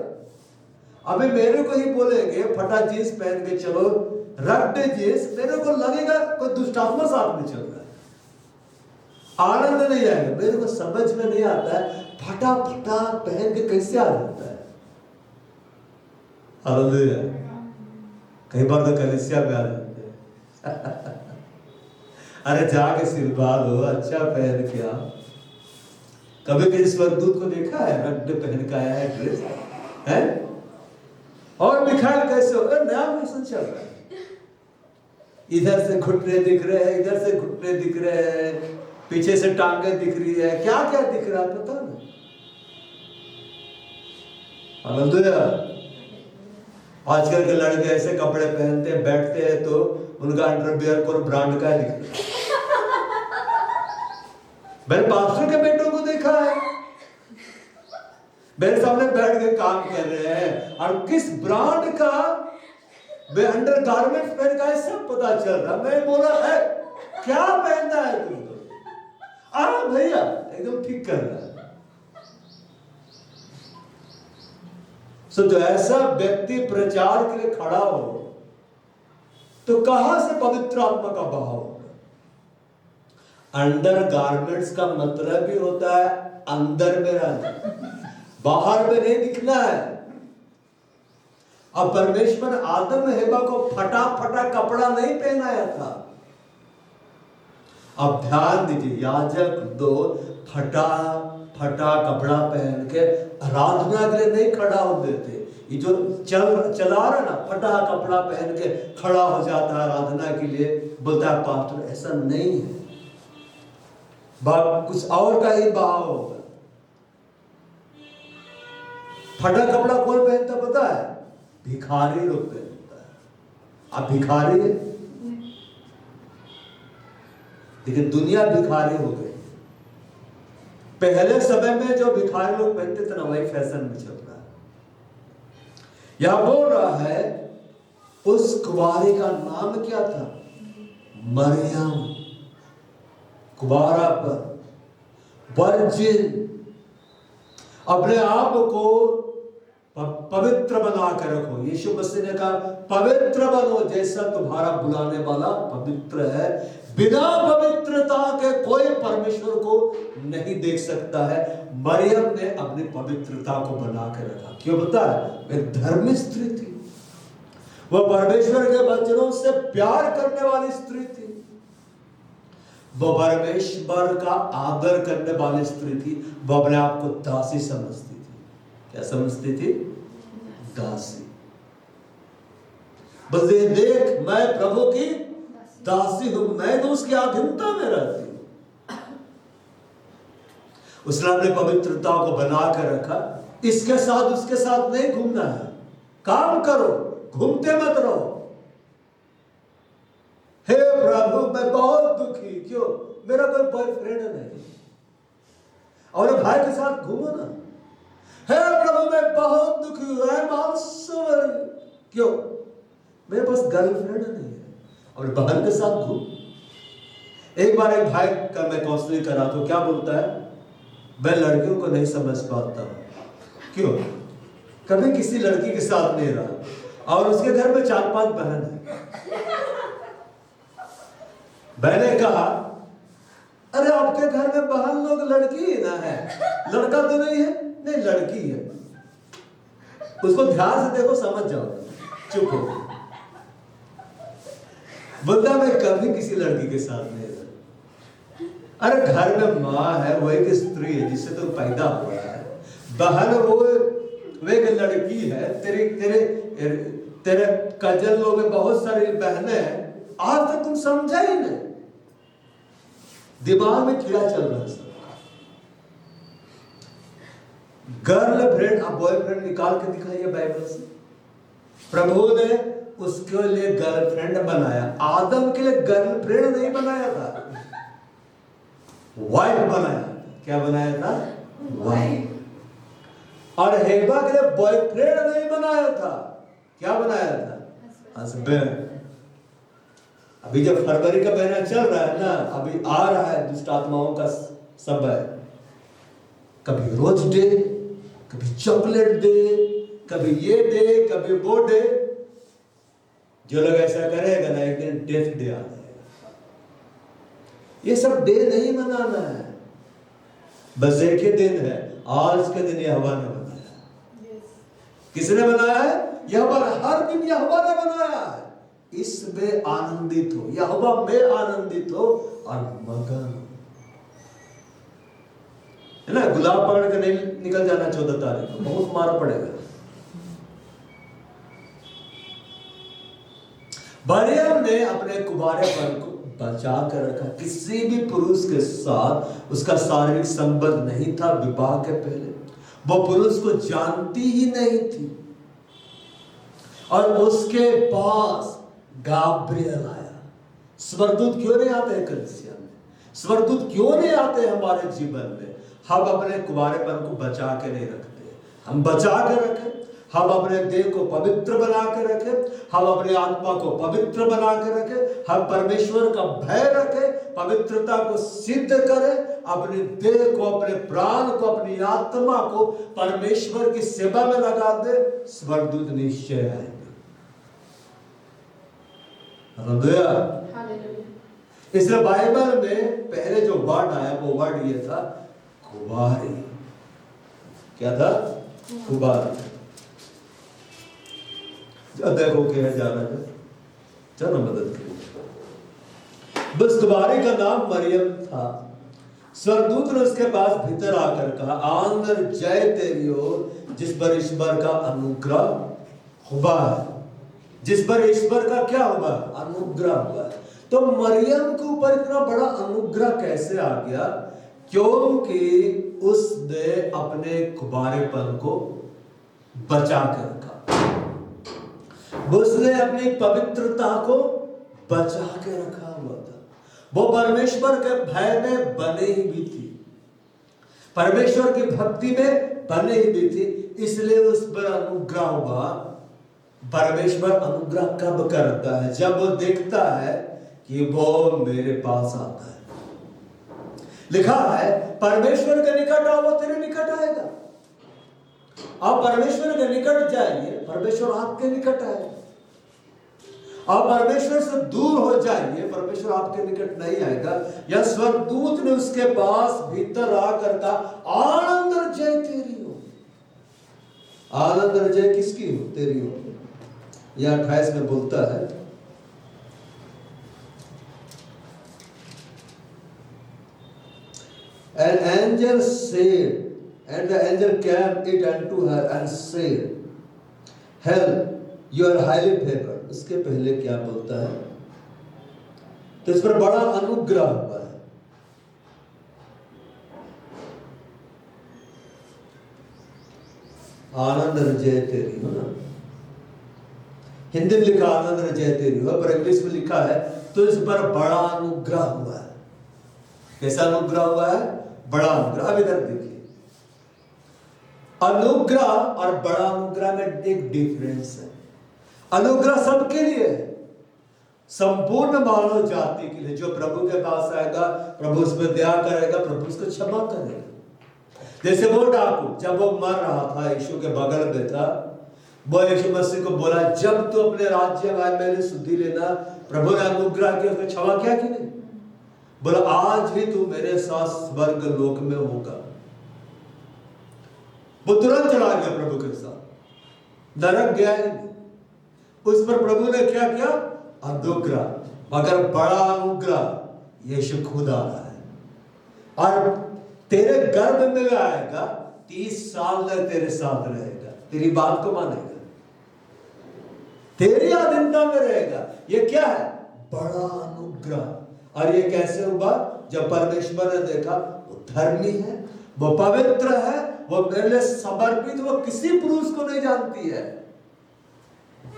अभी मेरे को ही बोलेंगे फटा जींस पहन के चलो, रगड़े जींस, मेरे को लगेगा कोई दुष्टात्मा साथ में चल रहा है, आनंद नहीं आएगा। मेरे को समझ में नहीं आता है फटा फटा पहन के कैसे आ जाता है। हालेलुया। कई बार तो कलीसिया में आ जाते हैं अरे जाके आशीर्वाद हो, अच्छा पहन के आओ। कभी किसी स्वर्गदूत को देखा है रगड़े पहन के आया है ड्रेस है? और मिखाइल कैसे हो? नया फैशन चल रहा है, इधर से घुटने दिख रहे हैं, इधर से घुटने दिख रहे हैं, पीछे से टांगे दिख रही है, क्या क्या दिख रहा है पता नहीं। हालेलुया। आजकल के लड़के ऐसे कपड़े पहनते हैं, बैठते हैं तो उनका अंडरवियर को ब्रांड का दिख रहा है। मैंने पास्टर के बेटों को देखा है, मेरे सामने बैठ के काम कर रहे हैं और किस ब्रांड का वे अंडर गारमेंट्स पहन का है सब पता चल रहा। मैं बोला है क्या पहनना है तुम तो? भैया एकदम ठीक कर रहा है। जो ऐसा व्यक्ति प्रचार के लिए खड़ा हो तो कहां से पवित्र आत्मा का बहाव होगा? अंडर गारमेंट्स का मतलब भी होता है अंदर में रहना, बाहर में नहीं दिखना है। अब परमेश्वर आदम हेवा को फटा फटा कपड़ा नहीं पहनाया था। अब ध्यान दीजिए, याजक दो फटा फटा कपड़ा पहन के आराधना के लिए नहीं खड़ा होते थे। ये जो चला रहा ना, फटा कपड़ा पहन के खड़ा हो जाता है आराधना के लिए, बोलता है पास्टर, ऐसा नहीं है, कुछ और का ही भाव होगा। फटा कपड़ा कौन पहनता पता है? भिखारी लोग पहनता है। आप भिखारी है, लेकिन दुनिया भिखारी हो गई। पहले समय में जो भिखारी लोग पहनते थे ना, वही फैशन में चल रहा है। यह बोल रहा है उस कुवारी का नाम क्या था? मरियम। कुवारा पर वर्जिन, अपने आप को पवित्र बना कर रखो। यीशु मसीह ने कहा पवित्र बनो जैसा तुम्हारा बुलाने वाला पवित्र है। बिना पवित्रता के कोई परमेश्वर को नहीं देख सकता है। मरियम ने अपनी पवित्रता को बना के रखा। क्यों पता है? एक धर्मी स्त्री थी, वह परमेश्वर के वचनों से प्यार करने वाली स्त्री थी, वह परमेश्वर का आदर करने वाली स्त्री थी। वह अपने आप को दासी समझती थी। क्या समझती थी? दासी। बोलते देख मैं प्रभु की दासी हूं, मैं तो उसकी अधीनता में रहती हूं। उसने अपनी पवित्रता को बना कर रखा। इसके साथ उसके साथ नहीं घूमना है। काम करो, घूमते मत रहो। हे प्रभु मैं बहुत दुखी, क्यों? मेरा कोई बॉयफ्रेंड नहीं। और भाई के साथ घूमो ना। हे प्रभु मैं बहुत दुखी हूं, क्यों? मेरे पास गर्लफ्रेंड नहीं है, और बहन के साथ घूम। एक बार एक भाई का मैं काउंसलिंग करा तो क्या बोलता है, मैं लड़कियों को नहीं समझ पाता हूं। क्यों? कभी किसी लड़की के साथ नहीं रहा और उसके घर में 4-5 बहन है। मैंने कहा, अरे आपके घर में बहन लोग लड़की ही ना है, लड़का तो नहीं है? नहीं, लड़की है। उसको ध्यान से देखो, समझ जाओ। चुप हो। बोलता मैं कभी किसी लड़की के साथ नहीं रहा। अरे घर में माँ है, वो एक स्त्री है जिससे तो पैदा हुआ है। बहन वो एक लड़की है। तेरे तेरे तेरे कजन लोग में बहुत सारी बहनें हैं, आज तक तुम समझा ही नहीं। दिमाग में कीड़ा चल रहा है सबका। गर्लफ्रेंड अब बॉयफ्रेंड निकाल के दिखाइए बाइबल से। प्रभु ने उसके लिए गर्लफ्रेंड बनाया, आदम के लिए गर्लफ्रेंड नहीं बनाया था, वाइफ बनाया। क्या बनाया था? वाइफ। और हेबा के लिए बॉयफ्रेंड नहीं बनाया था, क्या बनाया था? हस्बैंड। अभी जब फरवरी का महीना चल रहा है ना, अभी आ रहा है दुष्ट आत्माओं का समय। कभी रोज डे, कभी चॉकलेट डे, कभी ये डे, कभी वो डे। जो लोग ऐसा करेगा ना, एक दिन डेथ डे आ जाएगा। ये सब डे नहीं मनाना है, बस एक ही दिन है, आज के दिन यहोवा ने बनाया। किसने बनाया है? यहोवा। हर दिन यहोवा ने बनाया है। इसमें आनंदित हो, यहोवा में आनंदित हो और मगन हो। है ना? गुलाब पकड़ के नहीं निकल जाना 14 तारीख को, बहुत मार पड़ेगा। मरियम ने अपने कुंवारेपन को बचा कर रखा। किसी भी पुरुष के साथ उसका शारीरिक संबंध नहीं था विवाह के पहले। वो पुरुष को जानती ही नहीं थी। और उसके पास गाब्रियल आया। स्वर्गदूत क्यों नहीं आते कलीसिया में? स्वर्गदूत क्यों नहीं आते हमारे जीवन में? हम अपने कुंवारेपन को बचा के नहीं रखते। हम बचा के रखें, हम अपने देह को पवित्र बना के रखें, हम अपनी आत्मा को पवित्र बना के रखें, हम परमेश्वर का भय रखें, पवित्रता को सिद्ध करें, अपने देह को, अपने प्राण को, अपनी आत्मा को परमेश्वर की सेवा में लगा दे। स्वर्गदूत निश्चय आएंगे। इसलिए बाइबल में पहले जो वर्ड आया वो वर्ड ये था कुंवारी। क्या था? कुंवारी। देखो क्या जा रहा है, चलो मदद करिए। बस कुंवारी का नाम मरियम था। स्वर्गदूत ने उसके पास भीतर आकर कहा, आंदर जय तेरी ओर, जिस पर ईश्वर का अनुग्रह हुआ है। जिस पर ईश्वर का क्या हुआ? अनुग्रह हुआ है। तो मरियम के ऊपर इतना बड़ा अनुग्रह कैसे आ गया? क्योंकि उसने अपने कुंवारेपन को बचा कर रखा, उसने अपनी पवित्रता को बचा के रखा हुआ था। वो परमेश्वर के भय में बने ही भी थी, परमेश्वर की भक्ति में बने ही भी थी। इसलिए उस पर अनुग्रह हुआ। परमेश्वर अनुग्रह कब करता है? जब वो देखता है कि वो मेरे पास आता है। लिखा है, परमेश्वर के निकट आओ वो तेरे निकट आएगा। आप परमेश्वर के निकट जाइए, परमेश्वर आपके निकट आएगा। आप परमेश्वर से दूर हो जाइए, परमेश्वर आपके निकट नहीं आएगा। या स्वर्गदूत ने उसके पास भीतर आकर का, आनंद और जय तेरी हो। आनंद और जय किसकी हो? तेरी हो। यह 28 में बोलता है, an angel said, and the angel came it unto her and said, Hail, you are highly favored. उसके पहले क्या बोलता है? तो इस पर बड़ा अनुग्रह हुआ है। आनंद और जय तेरी हो ना। हिंदी में लिखा आनंद और जय तेरी हो, पर इंग्लिश में लिखा है तो इस पर बड़ा अनुग्रह हुआ है। कैसा अनुग्रह हुआ है? बड़ा अनुग्रह। अब इधर देखिए, अनुग्रह और बड़ा अनुग्रह में एक डिफरेंस है। अनुग्रह सबके लिए है, संपूर्ण मानव जाति के लिए। जो प्रभु के पास आएगा, प्रभु उस पर दया करेगा, प्रभु उसको क्षमा करेगा। जैसे वो डाकू जब वो मर रहा था, यीशु के बगल में था, वो यीशु मसीह को बोला, जब तू अपने राज्य में आए मैंने सुधि लेना। प्रभु ने अनुग्रह किया, उसने क्षमा किया कि नहीं? बोला आज ही तू मेरे साथ स्वर्ग लोक में होगा। वो तुरंत चला गया प्रभु के साथ, नरक गया ही नहीं। उस पर प्रभु ने क्या किया? अनुग्रह। मगर बड़ा अनुग्रह यीशु खुद आ रहा है और तेरे गर्भ में आएगा, 30 साल तक तेरे साथ रहेगा, तेरी बात को मानेगा, तेरी अधीनता में रहेगा। ये क्या है? बड़ा अनुग्रह। और ये कैसे हुआ? जब परमेश्वर ने देखा वो धर्मी है, वो पवित्र है, वो मेरे लिए समर्पित, वो किसी पुरुष को नहीं जानती है,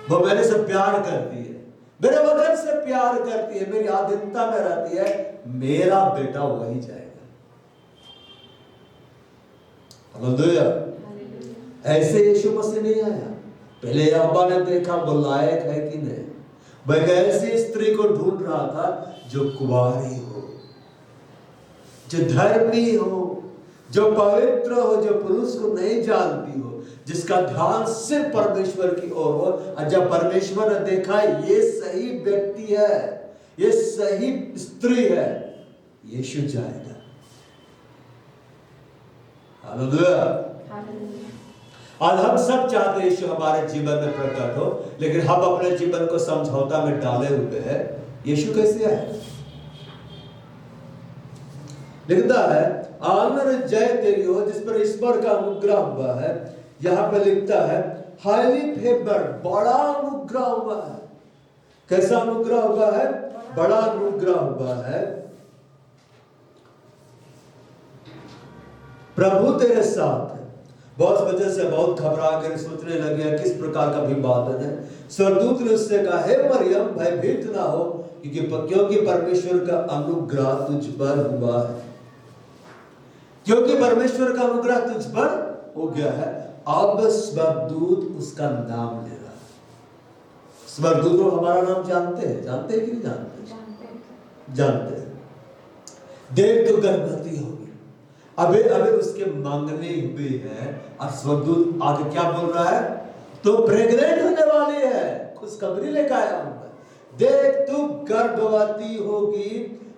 वो मेरे से प्यार करती है, मेरे वचन से प्यार करती है, मेरी अधीनता में रहती है, मेरा बेटा वही जाएगा। हालेलुया। ऐसे यीशु मसीह नहीं आया। पहले यहोवा ने देखा वो लायक है कि नहीं। वह ऐसी स्त्री को ढूंढ रहा था जो कुंवारी हो, जो धर्मी हो, जो पवित्र हो, जो पुरुष को नहीं जानती हो, जिसका ध्यान सिर्फ परमेश्वर की ओर हो। और जब परमेश्वर ने देखा ये सही व्यक्ति है, ये सही स्त्री है, यीशु जाएगा। हालेलुया। और हम सब चाहते हैं यीशु हमारे जीवन में प्रकट हो, लेकिन हम अपने जीवन को समझौता में डाले हुए हैं। यीशु कैसे आए? लिखता है आनर जय तेरी हो जिस पर ईश्वर का अनुग्रह हुआ है। यहां पे लिखता है हाईली फेवर्ड, बड़ा अनुग्रह हुआ है। कैसा अनुग्रह हुआ है? बड़ा अनुग्रह हुआ है। प्रभु तेरे साथ है। बहुत वजह से बहुत घबरा कर सोचने लगे किस प्रकार का अभिवादन है। स्वर्गदूत ने उससे कहा, हे मरियम भयभीत ना हो, क्योंकि परमेश्वर का अनुग्रह तुझ पर हुआ है। क्योंकि परमेश्वर का अनुग्रह तुझ पर हो गया है। अब स्वर्गदूत उसका नाम ले रहा है। स्वर्गदूत को हमारा नाम जानते हैं? जानते हैं कि नहीं जानते? जानते हैं। देख तो गर्भवती होगी, अबे अबे उसके मांगने हुई है, और स्वर्गदूत आगे क्या बोल रहा है? तो प्रेग्नेंट होने वाली है, खुशखबरी लेकर आया हूं। देख तू गर्भवती होगी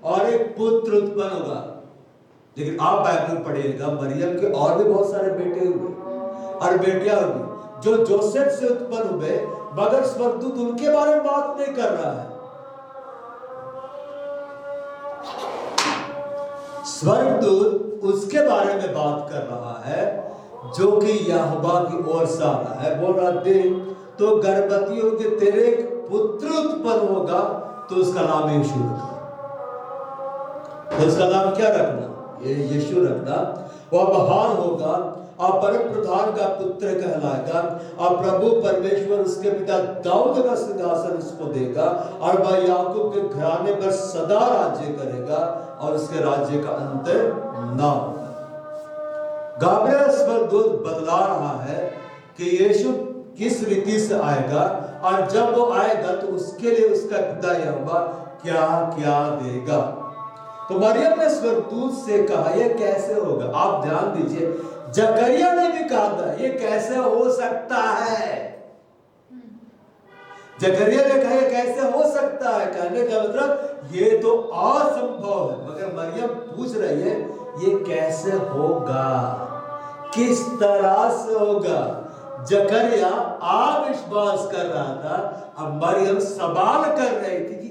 और एक पुत्र उत्पन्न होगा। लेकिन आप बाइबल में पढ़िएगा, मरियम के और भी बहुत सारे बेटे हुए और बेटियां हुई जो जोसेफ से उत्पन्न हुए, मगर स्वर्गदूत उनके बारे में बात नहीं कर रहा है। स्वर्गदूत उसके बारे में बात कर रहा है जो कि यहोवा की ओर से आ रहा है। बोल रहा, देख तो गर्भवती होगी, तेरे पुत्र उत्पन्न होगा, तो उसका नाम यीशु रखना। तो उसका नाम क्या रखना? ये यीशु रखना। वह महान होगा और परम प्रधान का पुत्र कहलाएगा, और प्रभु परमेश्वर उसके पिता दाऊद का सिंहासन उसको देगा, और वह याकूब के घराने पर सदा राज्य करेगा, और उसके राज्य का अंत ना होगा। गाब्रिएल स्वर्गदूत बतला रहा है कि यीशु किस रीति से आएगा, और जब वो आएगा तो उसके लिए उसका पिता यहोवा क्या क्या देगा। तो मरियम ने स्वर्गदूत से कहा, यह कैसे होगा? आप ध्यान दीजिए, जकरिया ने भी कहा था ये कैसे हो सकता है। जकरिया ने कहा कैसे हो सकता है, कहने का मतलब ये तो असंभव है। मगर मरियम पूछ रही है ये कैसे होगा, किस तरह से होगा। जकरिया अविश्वास कर रहा था, अब मरियम सवाल कर रही थी कि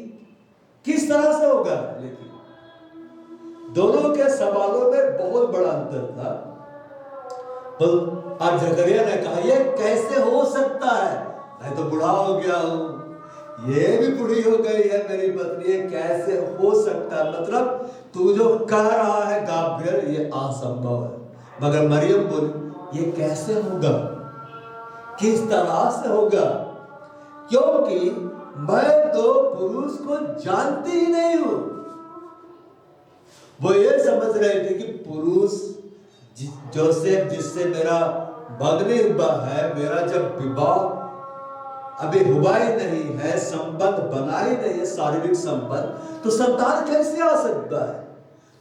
किस तरह से होगा। लेकिन दोनों के सवालों में बहुत बड़ा अंतर था। तो आज जकरिया ने कहा ये कैसे हो सकता है, मैं तो बूढ़ा हो गया हूं, ये भी बूढ़ी हो गई है मेरी पत्नी, ये कैसे हो सकता है? मतलब तू जो कह रहा है गाब्रिएल ये असंभव है। मगर मरियम बोली ये कैसे होगा, किस तरह से होगा, क्योंकि मैं तो पुरुष को जानती ही नहीं हूं। वो ये समझ रहे थे कि पुरुष जोसेफ जिससे मेरा भगने हुआ है, मेरा जब विवाह अभी हुआ ही नहीं है, संबंध बना ही नहीं है, शारीरिक संबंध, तो संतान कैसे आ सकता है?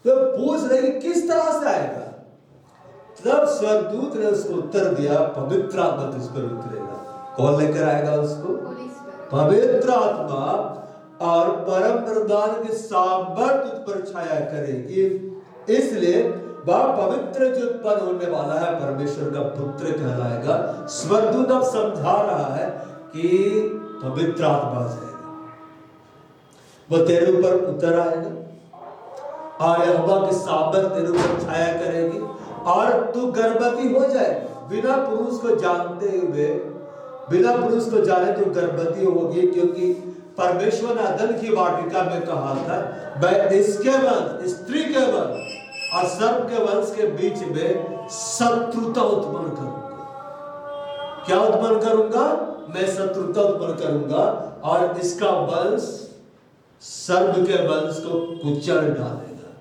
तो पूछ रहे कि किस तरह से आएगा? तब स्वर्गदूत ने उसको उत्तर दिया, पवित्र आत्मा तुझ पर उतरेगा। कौन लेकर आएगा उसको? पवित्र आत्मा, और परम प्रधान की सामर्थ तुझ पर छाया करेगी। इसलिए वह पवित्र जो उत्पन्न होने वाला है परमेश्वर का पुत्र कहलाएगा। स्वर्गदूत अब समझा रहा है कि पवित्र आत्मा जाएगा, वो तेरे ऊपर उतर आएगा और यहोवा की सामर्थ तेरे ऊपर छाया करेगी और तू गर्भवती हो जाएगी। बिना पुरुष को जानते हुए, बिना पुरुष को जाने तो गर्भवती होगी, क्योंकि परमेश्वर ने अदन की वाटिका में कहा था, मैं इसके वंश, स्त्री के वंश और सर्प के वंश के बीच में शत्रुता उत्पन्न करूंगा। क्या उत्पन्न करूंगा? मैं शत्रुता उत्पन्न करूंगा और इसका वंश सर्प के वंश को कुचल डालेगा।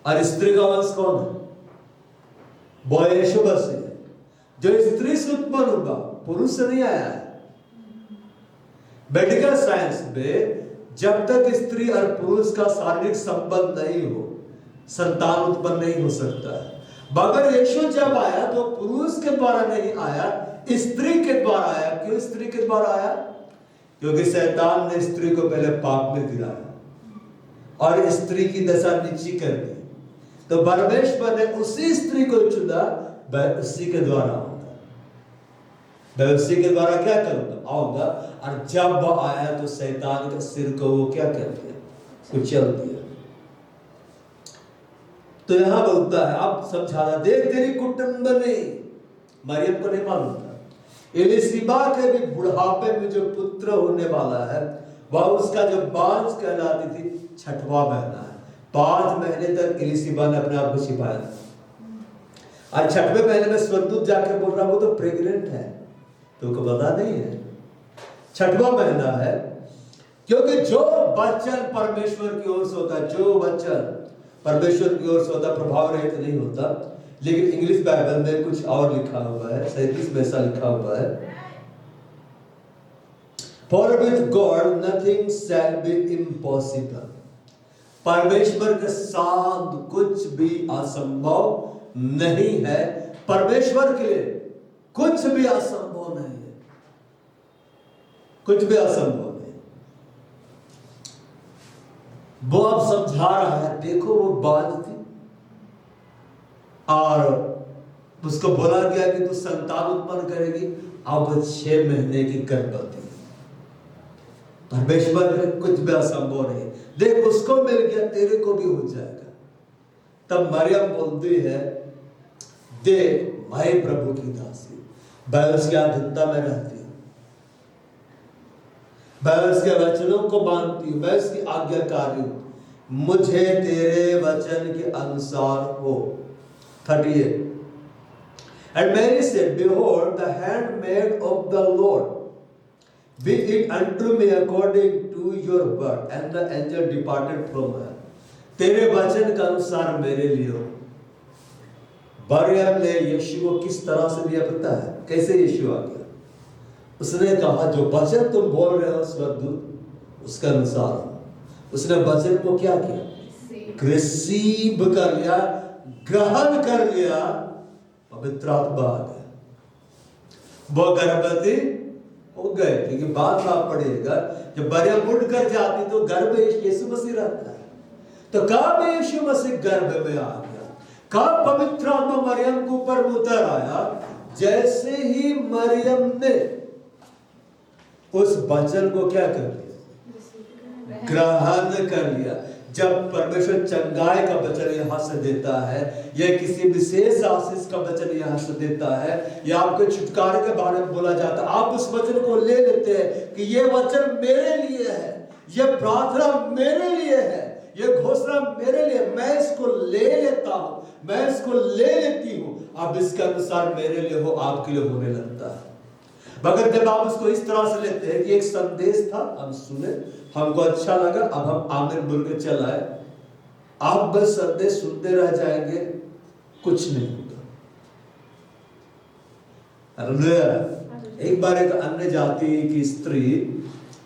और स्त्री का वंश कौन है? वो यीशु मसीह, जो स्त्री से उत्पन्न होगा, पुरुष से नहीं आया है। मेडिकल साइंस में जब तक स्त्री और पुरुष का शारीरिक संबंध नहीं हो, संतान उत्पन्न नहीं हो सकता है। मगर यीशु जब आया तो पुरुष के द्वारा नहीं आया, स्त्री के द्वारा आया। क्यों स्त्री के द्वारा आया? क्योंकि शैतान ने स्त्री को पहले पाप में गिराया और स्त्री की दशा नीची कर दी। तो परमेश्वर ने उसी स्त्री को चुना, मैं उसी के द्वारा आऊंगा, मैं उसी के द्वारा क्या करूंगा? आऊंगा। और जब वो आया तो शैतान के सिर को वो क्या कर दिया? कुचल दिया। तो यहां बोलता है, अब समझाना, देख तेरी कुटुंब में, मरियम को नहीं मालूम था, एलिशिबा के भी बुढ़ापे में जो पुत्र होने वाला है, वह उसका जो बांझ कहलाती थी, छठवां महीना है। 5 महीने तक एलिशिबा ने अपने आप को छिपाया था और 6वें महीने में स्वर्गदूत जाकर बोल रहा वो तो प्रेग्नेंट है। तुमको पता नहीं है? 6वां महीना है, क्योंकि जो वचन परमेश्वर की ओर से होता, जो वचन परमेश्वर की ओर से होता, प्रभाव रहित नहीं होता। लेकिन इंग्लिश बाइबल में कुछ और लिखा हुआ है, 37 में ऐसा लिखा हुआ है, For with God nothing shall be impossible। परमेश्वर के साथ कुछ भी असंभव नहीं है। परमेश्वर के लिए कुछ भी असंभव नहीं है, कुछ भी असंभव नहीं। वो अब समझा रहा है, देखो वो बांझ थी और उसको बोला गया कि तू संतान उत्पन्न करेगी। अब 6 महीने की गर्भवती। परमेश्वर में कुछ भी असंभव नहीं। देख उसको मिल गया, तेरे को भी हो जाएगा। तब मरियम बोलती है, देख मैं प्रभु की दासी, मैं उसकी अधीनता में रहती हूँ, मैं उसके वचनों को मानती हूँ, मैं उसकी आज्ञाकारी हूँ, मुझे तेरे वचन के अनुसार हो। 38 And Mary said, Behold, the handmaid of the Lord, be it unto me according to your word. And the angel departed from her। तेरे वचन के अनुसार मेरे लिए हो। मरियम ने यीशु को किस तरह से दिया पता है? कैसे यीशु आ गया? उसने कहा, जो वचन तुम बोल रहे हो स्वर्गदूत, उसके अनुसार। उसने वचन को क्या किया? रिसीव कर लिया, ग्रहण कर लिया। पवित्र आत्मा आ गया, वो गर्भवती हो गए। लेकिन बात पड़ेगा, जब मरियम उठ कर जाती तो गर्भ में यीशु मसीह रहता है। तो कब यीशु मसीह गर्भ में आ गया? कब पवित्र आत्मा मरियम के ऊपर उतर आया? जैसे ही मरियम ने उस वचन को क्या कर लिया? ग्रहण कर लिया। जब परमेश्वर चंगाई का वचन यहां से देता है, या किसी विशेष आशीष का वचन यहां से देता है, या आपके छुटकारे के बारे में बोला जाता है, आप उस वचन को ले लेते हैं कि ये वचन मेरे लिए है, ये प्रार्थना मेरे लिए है, ये घोषणा मेरे लिए, मैं इसको ले लेता हूं, मैं इसको ले लेती हूं। अब इसके अनुसार मेरे लिए हो, आपके लिए होने लगता है। मगर जब आप उसको इस तरह से लेते हैं कि एक संदेश था, हम सुने, हमको अच्छा लगा, अब हम आमिर बोल के चल आए, आप बस संदेश सुनते रह जाएंगे, कुछ नहीं होगा। एक बार एक अन्य जाति की स्त्री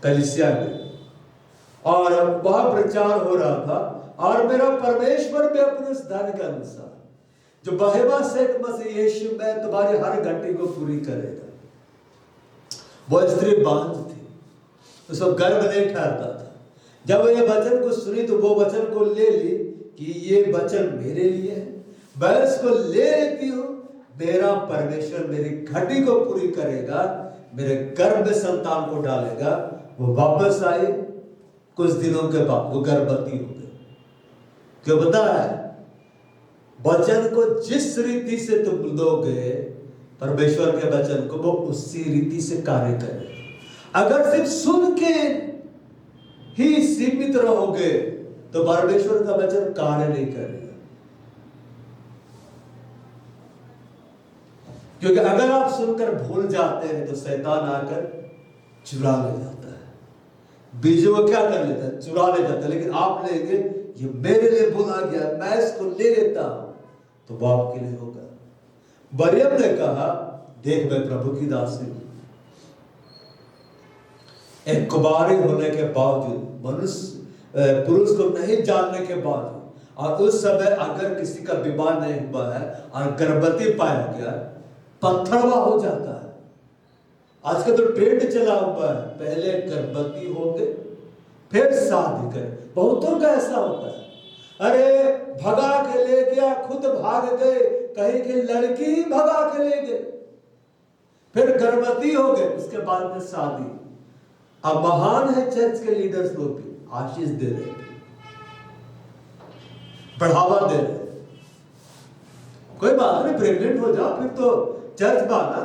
कलीसिया में, और वहां प्रचार हो रहा था, और मेरा परमेश्वर भी अपने उस धन के अनुसार जो बहेवा से मसीह यीशु में तुम्हारी हर घंटी को पूरी करेगा। वो स्त्री बांझ थी, उसको गर्भ नहीं ठहरता था। जब ये वचन को सुनी तो वो वचन को ले ली कि ये वचन मेरे लिए है, मैं इसको ले लेती हूँ, मेरा परमेश्वर मेरी घटी को पूरी करेगा, मेरे गर्भ में संतान को डालेगा। वो वापस आई, कुछ दिनों के बाद वो गर्भवती हो गई। क्यों पता है? वचन को जिस रीति से तुम लोगे परमेश्वर के वचन को, वो उसी रीति से कार्य करेगा। अगर सिर्फ सुन के ही सीमित रहोगे तो परमेश्वर का वचन कार्य नहीं करेगा। क्योंकि अगर आप सुनकर भूल जाते हैं तो शैतान आकर चुरा ले जाता है। बीजों को क्या कर लेता है? चुरा ले जाता है। लेकिन आप लेंगे, ये मेरे लिए बोला गया, मैं इसको ले लेता हूं, तो वो आपके लिए होगा। मरियम ने कहा, देख मैं प्रभु की दासी हूं। एक कुमारी होने के बावजूद, मनुष्य पुरुष को नहीं जानने के बावजूद, और उस समय अगर किसी का विवाह नहीं हुआ है और गर्भवती पाया गया, पत्थरवा हो जाता है। आज का तो ट्रेंड चला हुआ है, पहले गर्भवती होंगे फिर शादी करें। बहुतों का ऐसा होता है, अरे भगा के ले गया, खुद भाग गए, कहीं की लड़की ही भगा के ले गए, फिर गर्भवती हो गए, उसके बाद में शादी। अब महान है चर्च के लीडर्स लोग भी आशीष दे रहे, बढ़ावा दे रहे। कोई बात नहीं, प्रेग्नेंट हो जाओ, फिर तो चर्च बाना,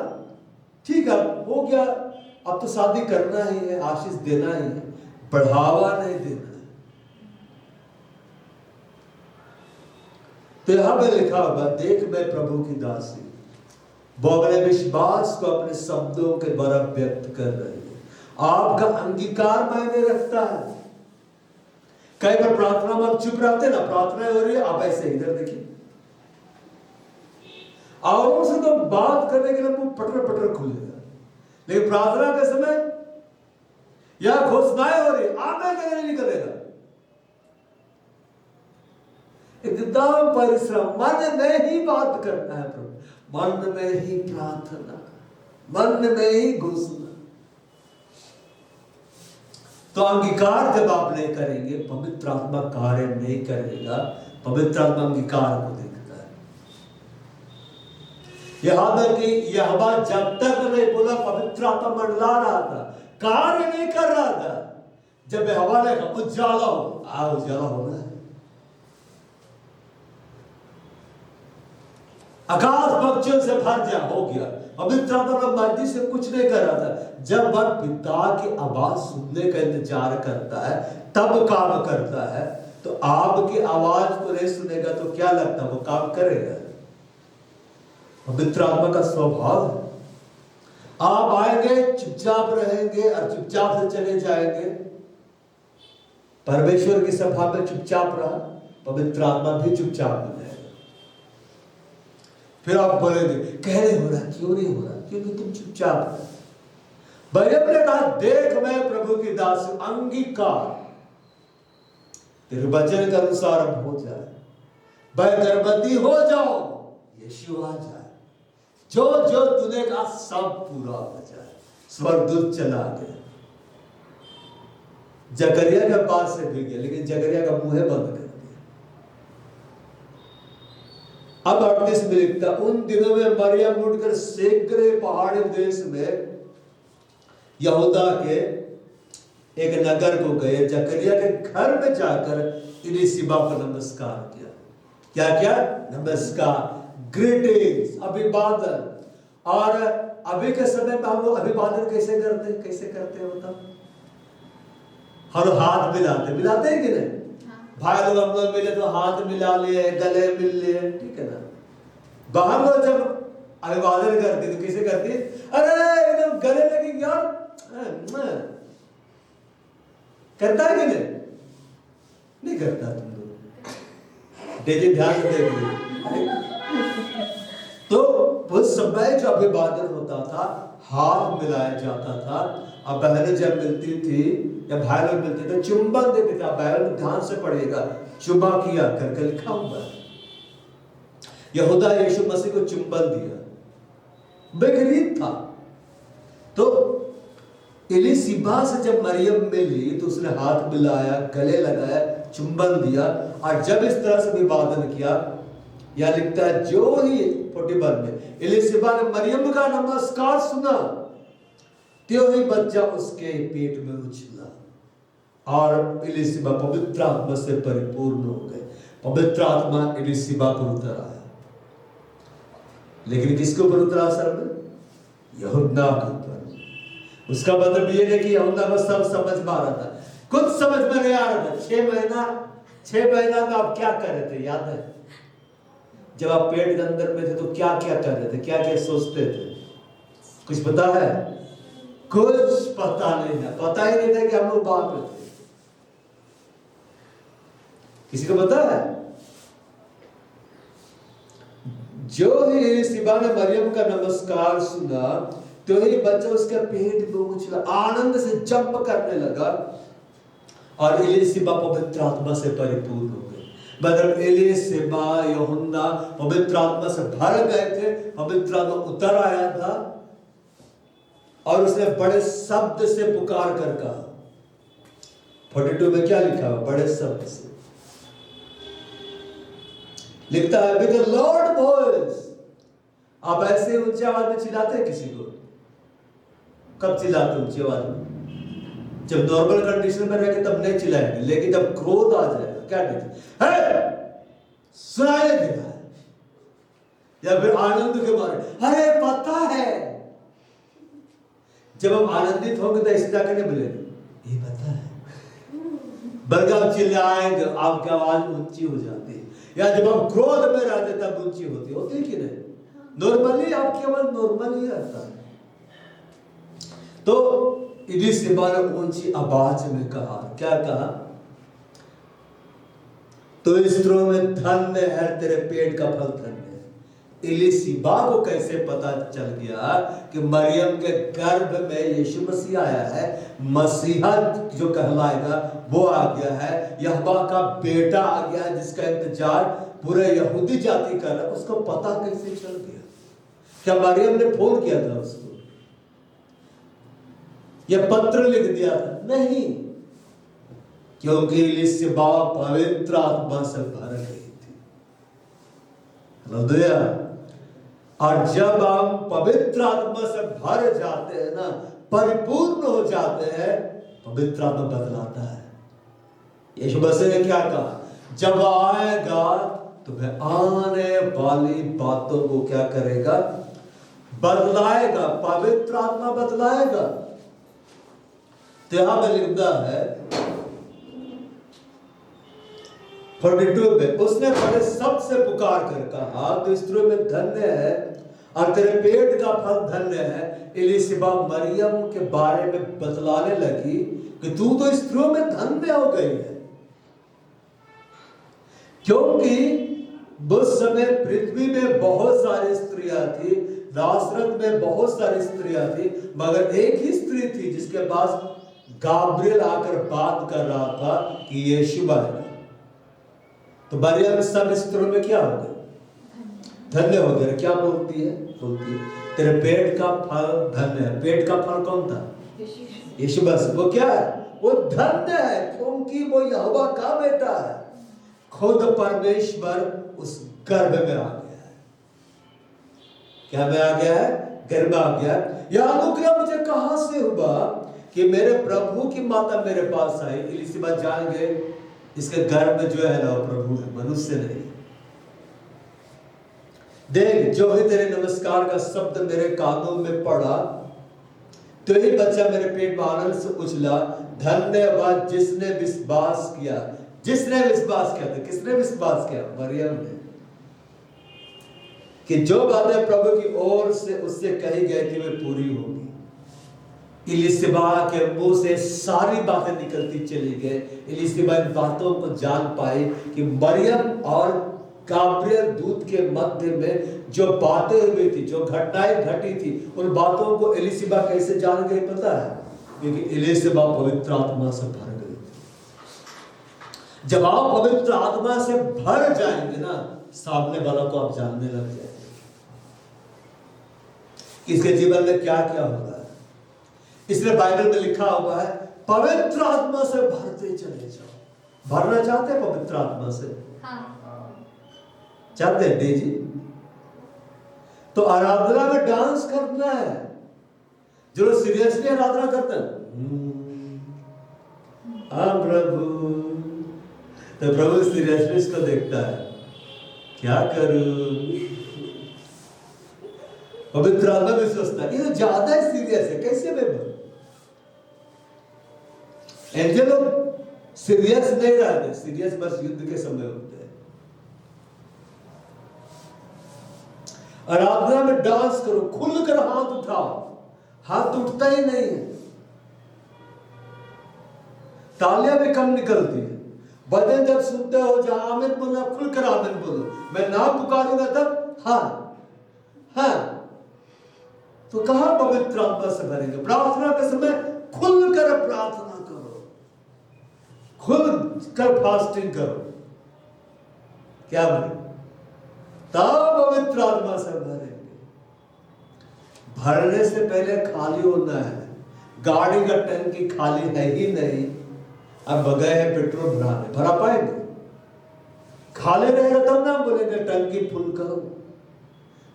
ठीक है, हो गया, अब तो शादी करना ही है, आशीष देना ही है, बढ़ावा नहीं देना है। तो यहां पर लिखा होगा, देख मैं प्रभु की दासी। वो अपने विश्वास को अपने शब्दों के द्वारा व्यक्त कर रहे हैं। आपका अंगीकार मायने रखता है। कई बार प्रार्थना में आप चुप रहते ना, प्रार्थना हो रही है, आप ऐसे इधर देखिए, और उनसे तो बात करने के लिए मुंह पटर पटर खुलेगा, लेकिन प्रार्थना के समय या घोषणाएं हो रही, आमेन कहने नहीं निकलेगा। एकदम परिश्रम, मन में ही बात करना है प्रभु, मन में ही प्रार्थना, मन में ही घोषणा। तो अंगीकार जब आप नहीं करेंगे, पवित्र आत्मा कार्य नहीं करेगा। पवित्र आत्मा अंगीकार को देखता है। यहां तक कि यहोवा जब तक नहीं बोला, पवित्र आत्मा मंडला रहा था, कार्य नहीं कर रहा था। जब यहोवा ने कहा उजाला हो, उजाला होना है। आकाश पक्षियों से भर जा, हो गया। पवित्र आत्मा मर्जी से कुछ नहीं कर रहा था। जब वह पिता की आवाज सुनने का इंतजार करता है, तब काम करता है। तो आपकी आवाज को नहीं सुनेगा तो क्या लगता है वो काम करेगा? पवित्र आत्मा का स्वभाव है। आप आएंगे, चुपचाप रहेंगे और चुपचाप से चले जाएंगे। परमेश्वर की सभा में चुपचाप रहा, पवित्र आत्मा भी चुपचाप हो जाएगा। फिर आप बोलेंगे, कह रहे हो रहा, क्यों नहीं हो रहा? क्योंकि तुम चुपचाप रहे। मरियम ने कहा, देख मैं प्रभु की दासी, अंगीकार तेरे वचन के अनुसार हो जाए, वह गर्भवती हो जाओ, यीशु आ जाए, जो जो तूने कहा सब पूरा हो जाए। स्वर्गदूत चला गया, जकरिया के पास से भी गया, लेकिन जकरिया का मुंह बंद कर दिया। अब 38 में लिखता, उन दिनों में मरियम उठकर सेक्रे पहाड़ी देश में यहूदा के एक नगर को गए। जकरिया के घर में जाकर इलिशिबा को नमस्कार किया। क्या क्या? नमस्कार, ग्रीटिंग्स, अभिवादन। और अभी के समय में हम लोग अभिवादन कैसे करते हैं? कैसे करते हैं बताओ? हम हाथ मिलाते हैं कि नहीं? भाई लोग हम लोग मिले तो हाथ मिला लिए, गले मिल लिए, ठीक है ना? बाहर लोग जब अभिवादन करते तो कैसे करते? अरे एकदम गले लगी यार, करता है कि नहीं? नहीं करता तुम लोग, देखिए ध्यान से देखिए। तो उस समय जो अभिवादन होता था हाथ मिलाया जाता था। अब बहनें जब मिलती थी या भाई लोग मिलते थे चुंबन देते थे। भाई लोग ध्यान से पढ़िएगा, चुम्मा किया करके लिखा हुआ है। यहूदा यीशु मसीह को चुंबन दिया, बेगरीब था। तो एलिशिबा से जब मरियम मिली तो उसने हाथ मिलाया, गले लगाया, चुंबन दिया। और जब इस तरह से अभिवादन किया, या लिखता है जो ही 41 में एलिशिबा ने मरियम का नमस्कार सुना, त्यो ही बच्चा उसके पेट में उछला और एलिशिबा पवित्र आत्मा से परिपूर्ण हो गए। पवित्र आत्मा एलिशिबा पर उतर आया। लेकिन किसके ऊपर उतरा सर में? यहूदा के ऊपर। उसका मतलब ये है कि यहूदा को सब समझ में आ रहा था, कुछ समझ में नहीं आ रहा था। 6 महीना में आप क्या कर रहे थे याद है? जब आप पेट के अंदर में थे तो क्या क्या कर रहे थे, क्या क्या सोचते थे? कुछ पता है? कुछ पता नहीं है। पता ही नहीं था कि हम लोग बाप थे। किसी को पता है? जो ही एलिशिबा ने मरियम का नमस्कार सुना तो ही बच्चा उसके पेट में उछला, आनंद से जंप करने लगा और एलिशिबा पवित्र आत्मा से परिपूर्ण हो गए। मतलब एलिशिबा यूहन्ना पवित्र आत्मा से भर गए थे। पवित्र आत्मा उतर आया था और उसने बड़े शब्द से पुकार कर कहा। 42 में क्या लिखा है? बड़े शब्द से लिखता है विद द लॉर्ड वॉइस। आप ऐसे ऊंचे आवाज में चिल्लाते हैं किसी को? कब चिल्लाते ऊंची आवाज में? जब नॉर्मल कंडीशन में रहेंगे तब नहीं चिल्लाएंगे, लेकिन जब क्रोध आ जाएगा क्या कहते हैं? सुनाई देगा। या फिर आनंद के मारे, अरे पता है। जब हम आनंदित होंगे तो ऐसे जाकर नहीं बोलेंगे ये पता है, बल्कि आप चिल्लाएंगे, आपकी आवाज ऊंची हो जाती है। या जब हम क्रोध में रहते तब ऊंची होती है कि नहीं? नॉर्मली आपकी आवाज नॉर्मल ही रहता है। तो एलिशिबा ने ऊंची आवाज में कहा, क्या कहा? तो स्त्रियों में धन्य है तेरे पेट का फल धन्य है। एलिशिबा को कैसे पता चल गया कि मरियम के गर्भ में यीशु मसीह आया है, मसीहा जो कहलाएगा वो आ गया है, यहोवा का बेटा आ गया है जिसका इंतजार पूरे यहूदी जाति कर रहा है। उसको पता कैसे चल गया? क्या मरियम ने फोन किया था उसको या पत्र लिख दिया था? नहीं, क्योंकि एलिशिबा पवित्र आत्मा से भर गई थी। हालेलुया। और जब हम पवित्र आत्मा से भर जाते हैं ना, परिपूर्ण हो जाते हैं, पवित्र आत्मा बदलाता है। यीशु मसीह ने क्या कहा? जब आएगा तो वह आने वाली बातों को क्या करेगा? बदलाएगा। पवित्र आत्मा बदलाएगा। तो यहां पर लिखता है 42 में, उसने बड़े शब्द से पुकार कर कहा तो स्त्रियों में धन्य है और तेरे पेट का फल धन्य है। एलिशिबा मरियम के बारे में बतलाने लगी कि तू तो स्त्रियों में धन्य हो गई है, क्योंकि उस समय पृथ्वी में बहुत सारी स्त्रियां थी, नासरत में बहुत सारी स्त्रियां थी, मगर एक ही स्त्री थी जिसके पास गाब्रिएल आकर बात कर रहा था कि यीशु आएगा। तो मरियम सब स्त्रियों में क्या हो गए? धन्य हो गए। क्या बोलती है? बोलती है तेरे पेट का फल धन्य है। पेट का फल कौन था? यीशु मसीह। वो क्या है? वो धन्य है क्योंकि वो यहोवा का बेटा है। खुद परमेश्वर उस गर्भ में आ गया है। क्या में आ गया है? गर्भ आ गया। यह अनुग्रह मुझे कहां से हुआ कि मेरे प्रभु की माता मेरे पास आई? एलिशिबा जान गए इसके गर्भ में जो है ना प्रभु है, मनुष्य नहीं। देख, जो ही तेरे नमस्कार का शब्द मेरे कानों में पड़ा तो ही बच्चा मेरे पेट में आनंद से उछला। धन्यवाद जिसने विश्वास किया। जिसने विश्वास किया था, किसने विश्वास किया? मरियम ने। कि जो बातें प्रभु की ओर से उससे कही गई थी वे पूरी होगी। एलिशिबा के मुंह से सारी बातें निकलती चली गई। एलिशिबा इन बातों को जान पाई कि मरियम और गाब्रियल दूत के मध्य में जो बातें हुई थी, जो घटनाएं घटी थी, उन बातों को एलिशिबा कैसे जान गई पता है? क्योंकि एलिशिबा पवित्र आत्मा से भर गई। जब आप पवित्र आत्मा से भर जाएंगे ना, सामने वाला को आप जानने लग जाएंगे इसके जीवन में क्या क्या होगा। इसलिए बाइबल में लिखा हुआ है पवित्र आत्मा से भरते चले जाओ। भरना चाहते हैं पवित्र आत्मा से? चाहते हैं जी? तो आराधना में डांस करना है। जो लोग सीरियसली आराधना करते हैं, हाँ प्रभु, तो प्रभु सीरियसली इसको देखता है, क्या करूं? पवित्र आत्मा में सोचता है ये तो ज्यादा ही सीरियस है, कैसे मैं बनूं? ऐसे लोग सीरियस नहीं रहते, सीरियस बस युद्ध के समय होते हैं। आराधना में डांस करो, खुलकर हाथ उठाओ। हाथ उठता ही नहीं है, तालियां भी कम निकलती है। भजन जब सुनते हो जहां आमीन बोलो, खुलकर आमीन बोलो। मैं नाम पुकारूंगा तब हाँ। तो कहां पवित्र आत्मा से भरेंगे? प्रार्थना के समय खुलकर प्रार्थना करो, खुलकर फास्टिंग करो। क्या बोले? तब पवित्र आत्मा से भरेंगे। भरने से पहले खाली होना है। गाड़ी का टंकी खाली है ही नहीं, अब गए हैं पेट्रोल भराने, भरा पाएंगे? खाली रहेगा तब ना बोलेंगे टंकी फुल करो।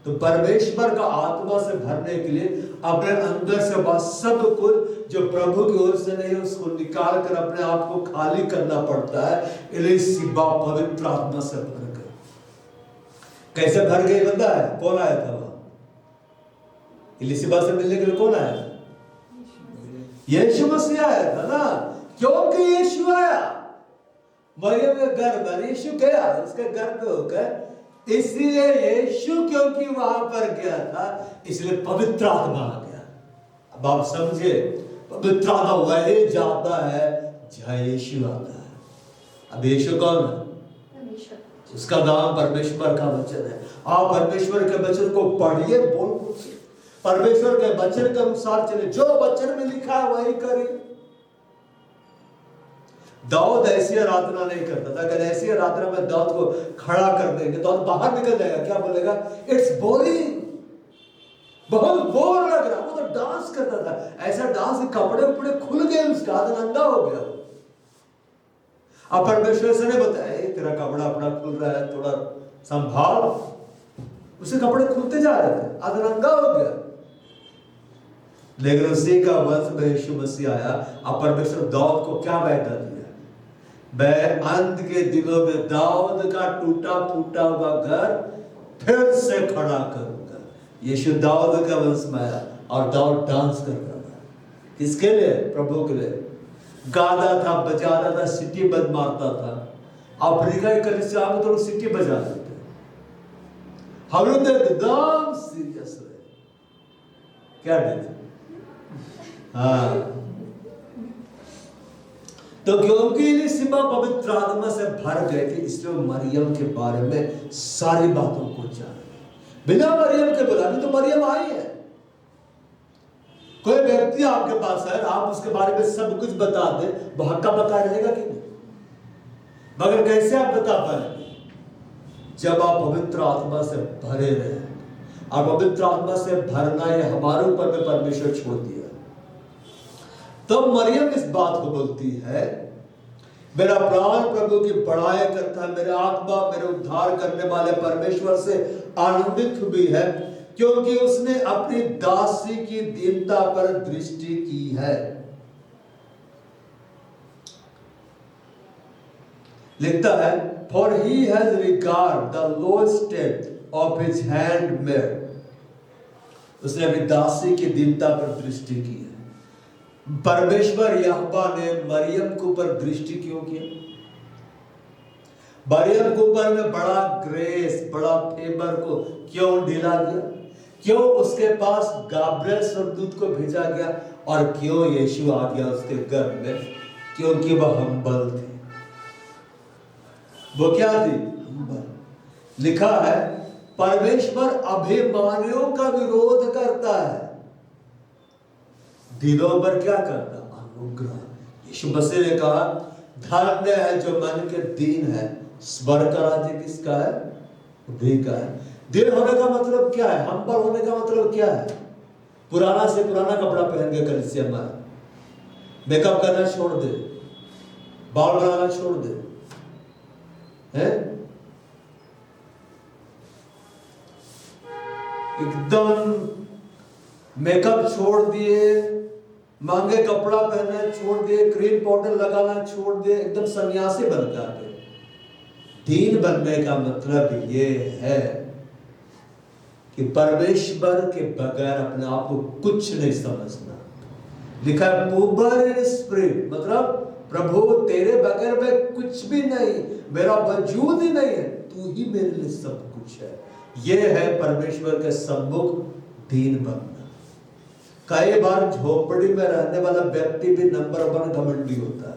तो परमेश्वर का आत्मा से भरने के लिए अपने अंदर से वह सब कुछ जो प्रभु की ओर से नहीं है उसको निकाल कर अपने आप को खाली करना पड़ता है। एलिशिबा पवित्र आत्मा से भर गए। कैसे भर गई बंदा है? कौन आया था वहां? एलिशिबा से मिलने के लिए कौन आया था? यीशु मसीह आया था ना। क्योंकि यीशु आया, मरियम के घर पर यीशु गया, उसके घर पे होकर, इसलिए यीशु क्योंकि वहां पर गया था, इसलिए पवित्र आत्मा आ गया। अब आप समझे, पवित्र आत्मा वही जाता है जहां यीशु आता है। अब यीशु कौन है? उसका नाम परमेश्वर का वचन है। आप परमेश्वर के वचन को पढ़िए, बोल परमेश्वर के वचन के अनुसार चले, जो वचन में लिखा है वही करिए। दाऊद ऐसी आराधना नहीं करता था। अगर ऐसी आराधना में दाऊद को खड़ा कर देंगे तो बाहर निकल जाएगा। क्या बोलेगा? इट्स बोरिंग, बहुत बोर लग रहा। वो तो डांस करता था, ऐसा डांस के कपड़े उपड़े खुल गए, उसका हाथ नंगा हो गया। अब परमेश्वर से ने बताया तेरा कपड़ा अपना खुल रहा है, थोड़ा संभाल। उसे कपड़े खुलते जा रहे थे, हाथ नंगा हो गया। लेकिन उसी का वंश में यीशु मसीह आया। अब परमेश्वर दाऊद को क्या वायदा दिया? मैं अंत के दिनों में दाऊद का टूटा फूटा हुआ घर फिर से खड़ा करूंगा। यीशु दाऊद का वंश में आया और दाऊद डांस कर रहा था। किसके लिए? प्रभु के लिए। गाता था, बजा रहा था, सीटी बज मारता था। अफ्रीका के कलीसिया में तो लोग सीटी बजा देते। हम लोग एकदम सीरियस रहे। क्या डर? हाँ, तो क्योंकि एलिशिबा पवित्र आत्मा से भर गए थे, इसलिए मरियम के बारे में सारी बातों को जाने। बिना मरियम के बोला, तो मरियम आई है। कोई व्यक्ति आपके पास है, आप उसके बारे में सब कुछ बता दे, वो हक्का बता रहेगा कि नहीं? मगर कैसे आप बता पाएंगे? जब आप पवित्र आत्मा से भरे रहे। और पवित्र आत्मा से भरना ये हमारे ऊपर में परमेश्वर छोड़ दिया। तब मरियम इस बात को बोलती है, मेरा प्राण प्रभु की बड़ाई करता है, मेरा आत्मा मेरे उद्धार करने वाले परमेश्वर से आनंदित हुई है, क्योंकि उसने अपनी दासी की दीनता पर दृष्टि की है। लिखता है, for he has regard the low state of his handmaid। उसने अपनी दासी की दीनता पर दृष्टि की है। परमेश्वर यहोवा ने मरियम के ऊपर दृष्टि क्यों किया? मरियम के ऊपर में बड़ा ग्रेस, बड़ा फेवर को क्यों ढीला गया? क्यों उसके पास गाब्रियल स्वर्गदूत को भेजा गया? और क्यों यीशु आ गया उसके गर्भ में? क्योंकि वह हम्बल थी। वो क्या थी? हम्बल। लिखा है परमेश्वर अभिमानियों का विरोध करता है, दिलों पर क्या करता? अनुग्रह। यीशु मसीह ने कहा धन्य है जो मन के दीन है, स्वर्ग का राज्य किसका है? उन्हीं का है। दिल होने का मतलब क्या है? हम्बल होने का मतलब क्या है? पुराना से पुराना कपड़ा पहन के कलीसिया में मेकअप करना छोड़ दे, बाल बनाना छोड़ दे, हैं? एकदम मेकअप छोड़ दिए, महंगे कपड़ा पहनना छोड़ दिए, क्रीम पाउडर लगाना छोड़ दिए, एकदम सन्यासी बन जाते। दीन बनने का मतलब ये है कि परमेश्वर के बगैर अपने आप को कुछ नहीं समझना। लिखा है पोवर इन स्पिरिट, मतलब प्रभु तेरे बगैर मैं कुछ भी नहीं, मेरा वजूद ही नहीं है, तू ही मेरे लिए सब कुछ है। यह है परमेश्वर के सम्मुख दीन बनना। कई बार झोपड़ी में रहने वाला व्यक्ति भी नंबर 1 घमंडी होता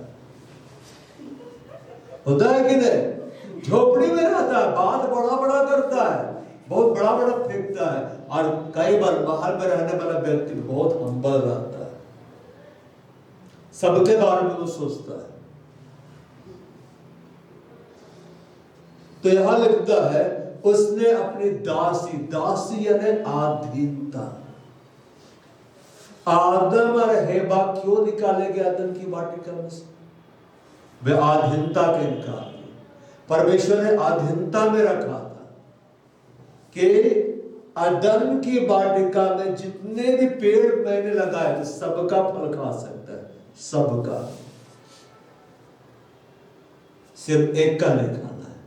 है कि नहीं? झोपड़ी में रहता है, बात बड़ा बड़ा करता है, बहुत बड़ा बड़ा फेंकता है, और कई बार बाहर में रहने वाला व्यक्ति बहुत हम्बल रहता है, सबके बारे में वो सोचता है। तो यहां लिखता है उसने अपनी दासी यानी अधीनता। आदम और हेबा क्यों निकाले गए आदम की वाटिका में से? वे अधीनता के इनकार किए। परमेश्वर ने अधीनता में रखा था कि अदन की वाटिका में जितने भी पेड़ मैंने लगाए थे सबका फल खा सकता है, सबका, सिर्फ एक का नहीं खाना है,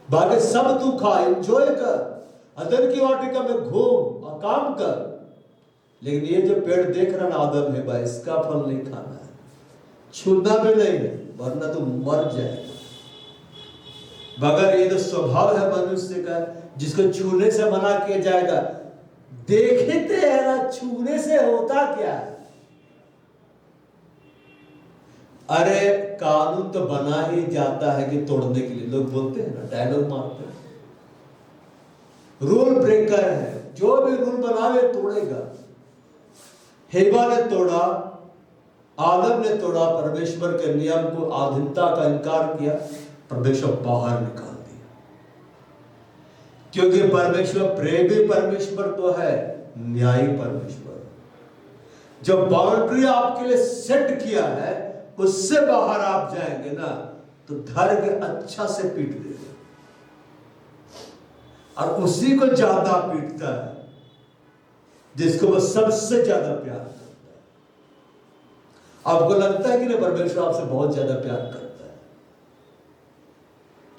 बाकी सब तू खा, एंजॉय कर, अदन की वाटिका में घूम और काम कर, लेकिन ये जो पेड़ देख रहा ना आदम है भाई, इसका फल नहीं खाना है, छूना भी नहीं है, वरना तो मर जाएगा। मगर ये तो स्वभाव है मनुष्य का, जिसको छूने से मना किया जाएगा। देखते हैं ना छूने से होता क्या है? अरे कानून तो बना ही जाता है कि तोड़ने के लिए, लोग बोलते हैं ना, डायलॉग मारते हैं, रूल ब्रेकर है, जो भी रूल बनावे तोड़ेगा। हेबा ने तोड़ा, आदम ने तोड़ा परमेश्वर के नियम को, अधीनता का इनकार किया, परमेश्वर बाहर निकाल दिया। क्योंकि परमेश्वर प्रेमी परमेश्वर तो है, न्यायी परमेश्वर। जो बाउंड्री आपके लिए सेट किया है उससे बाहर आप जाएंगे ना तो धर के अच्छा से पीट देगा, और उसी को ज्यादा पीटता है जिसको वो सबसे ज्यादा प्यार करता है। आपको लगता है कि नहीं परमेश्वर आपसे बहुत ज्यादा प्यार करता है?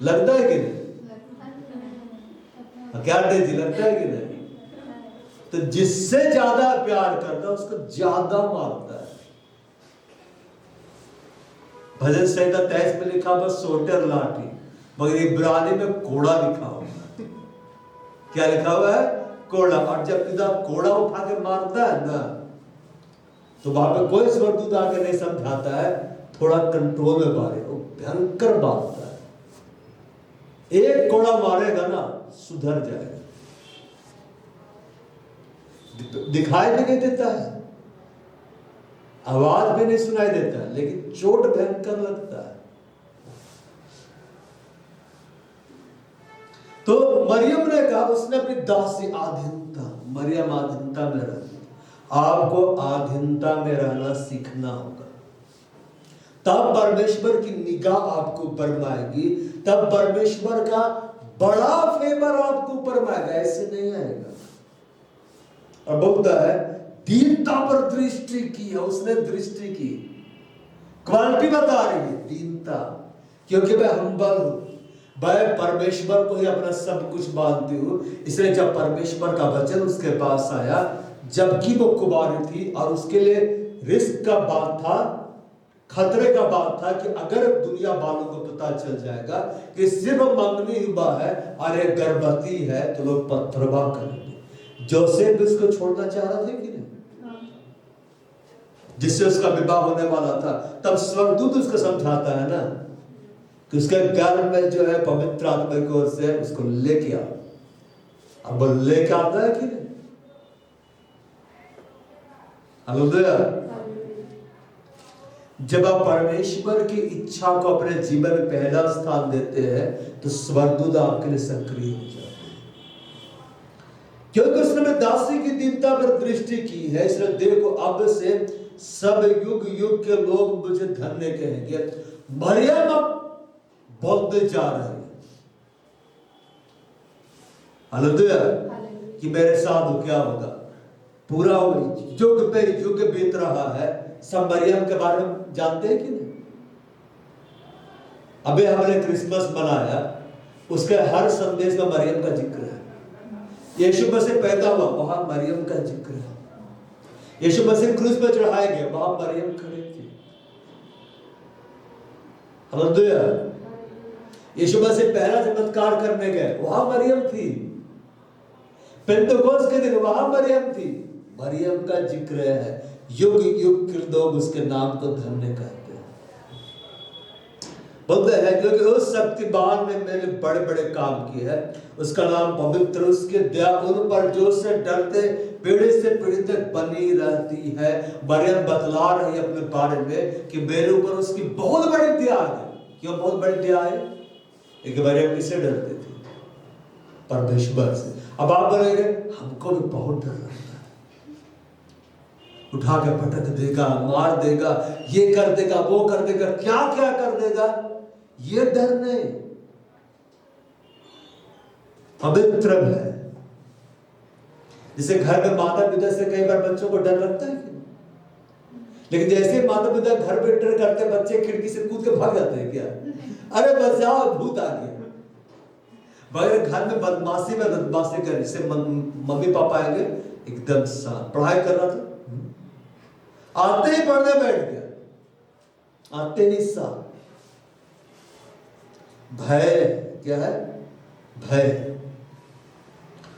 लगता है कि नहीं? क्या जी, लगता है कि नहीं? तो जिससे ज्यादा प्यार करता है उसको ज्यादा मारता है। भजन संहिता 23 में लिखा बस सोटर लाठी, मगर इब्रानी में कोड़ा लिखा हुआ है। क्या लिखा हुआ है? कोड़ा। और जब पिता कोड़ा उठा के मारता है ना तो वहां पे कोई स्वर्गदूत आके नहीं समझाता है थोड़ा कंट्रोल में मारे, वो भयंकर मारता है। एक कोड़ा मारेगा ना सुधर जाएगा, दिखाई भी नहीं देता है, आवाज भी नहीं सुनाई देता है, लेकिन चोट भयंकर लगता है। तो मरियम ने कहा, उसने अपनी दासी अधीनता, मरियम अधीनता में रहती। आपको अधीनता में रहना सीखना होगा, तब परमेश्वर की निगाह आपको ऊपर आएगी, तब परमेश्वर का बड़ा फेवर आपको ऊपर आएगा, ऐसे नहीं आएगा। और बोलता है दीनता पर दृष्टि की है, उसने दृष्टि की, क्वालिटी बता रही है दीनता, क्योंकि मैं हम्बल हूं, मैं परमेश्वर को ही अपना सब कुछ मानती हूं। इसलिए जब परमेश्वर का वचन उसके पास आया, जबकि वो कुंवारी थी और उसके लिए रिस्क का बात था, खतरे का बात था कि अगर दुनिया वालों को पता चल जाएगा कि सिर्फ मंगनी हुआ है और एक गर्भवती है तो लोग पत्थरबाह करेंगे। जोसेफ उसको छोड़ना चाह रहा था कि नहीं, जिससे उसका विवाह होने वाला था। तब स्वर्गदूत उसको समझाता है ना, कि उसके गर्भ में जो है पवित्र आत्मा की ओर से उसको लेके आओ। अब वो लेके आता है कि नहीं? हालेलुया। जब आप परमेश्वर की इच्छा को अपने जीवन में पहला स्थान देते हैं तो स्वर्गदूत आपके लिए सक्रिय हो जाते हैं, क्योंकि उसने में दासी की दीनता पर दृष्टि की है। इसलिए देखो, अब से सब युग युग के लोग मुझे धन्य कहेंगे। मरियम अब बोलते जा रहे हैं हालेलुया कि मेरे साथ क्या होगा। पूरा युग पे युग बीत रहा है। सब मरियम के बारे में जानते हैं कि नहीं? अभी हमने क्रिसमस मनाया, उसके हर संदेश में मरियम का जिक्र है। यीशु मसीह पैदा हुआ, वहां मरियम का जिक्र है। यीशु मसीह क्रूस पर चढ़ाए गए, वहां मरियम खड़ी थी। हालेलुया। यीशु मसीह पहला चमत्कार करने गए, वहां मरियम थी। पेंटेकोस्त के दिन वहां मरियम थी। मरियम का जिक्र है। युग युग के लोग उसके नाम को धन्य कहते हैं, बोलते हैं, क्योंकि उस शक्तिमान ने मेरे बड़े बड़े काम किए हैं। उसका नाम पवित्र, उसके दया उन पर जो से डरते पीढ़ी से पीढ़ी तक बनी रहती है। मरियम बतला रही है अपने बारे में कि मेरे ऊपर उसकी बहुत बड़ी दया है। क्यों बहुत बड़ी दया है? एक मरियम किससे डरते थे? परमेश्वर से। अब आप बोलेंगे हमको भी बहुत डर लगता है, उठा के पटक देगा, मार देगा, ये कर देगा, वो कर देगा, क्या क्या कर देगा। ये डर नहीं, पवित्र है। जैसे घर में माता पिता से कई बार बच्चों को डर लगता है, लेकिन जैसे माता पिता घर में एंटर करते, बच्चे खिड़की से कूद के भाग जाते हैं क्या? अरे बचाओ, भूत आ गया। मगर घर में बदमाशी कर, जैसे मम्मी पापा आएंगे एकदम शांत। पढ़ाई कर रहा था, आते ही पढ़ने बैठ गया, आते ही शांत। भय क्या है? भय।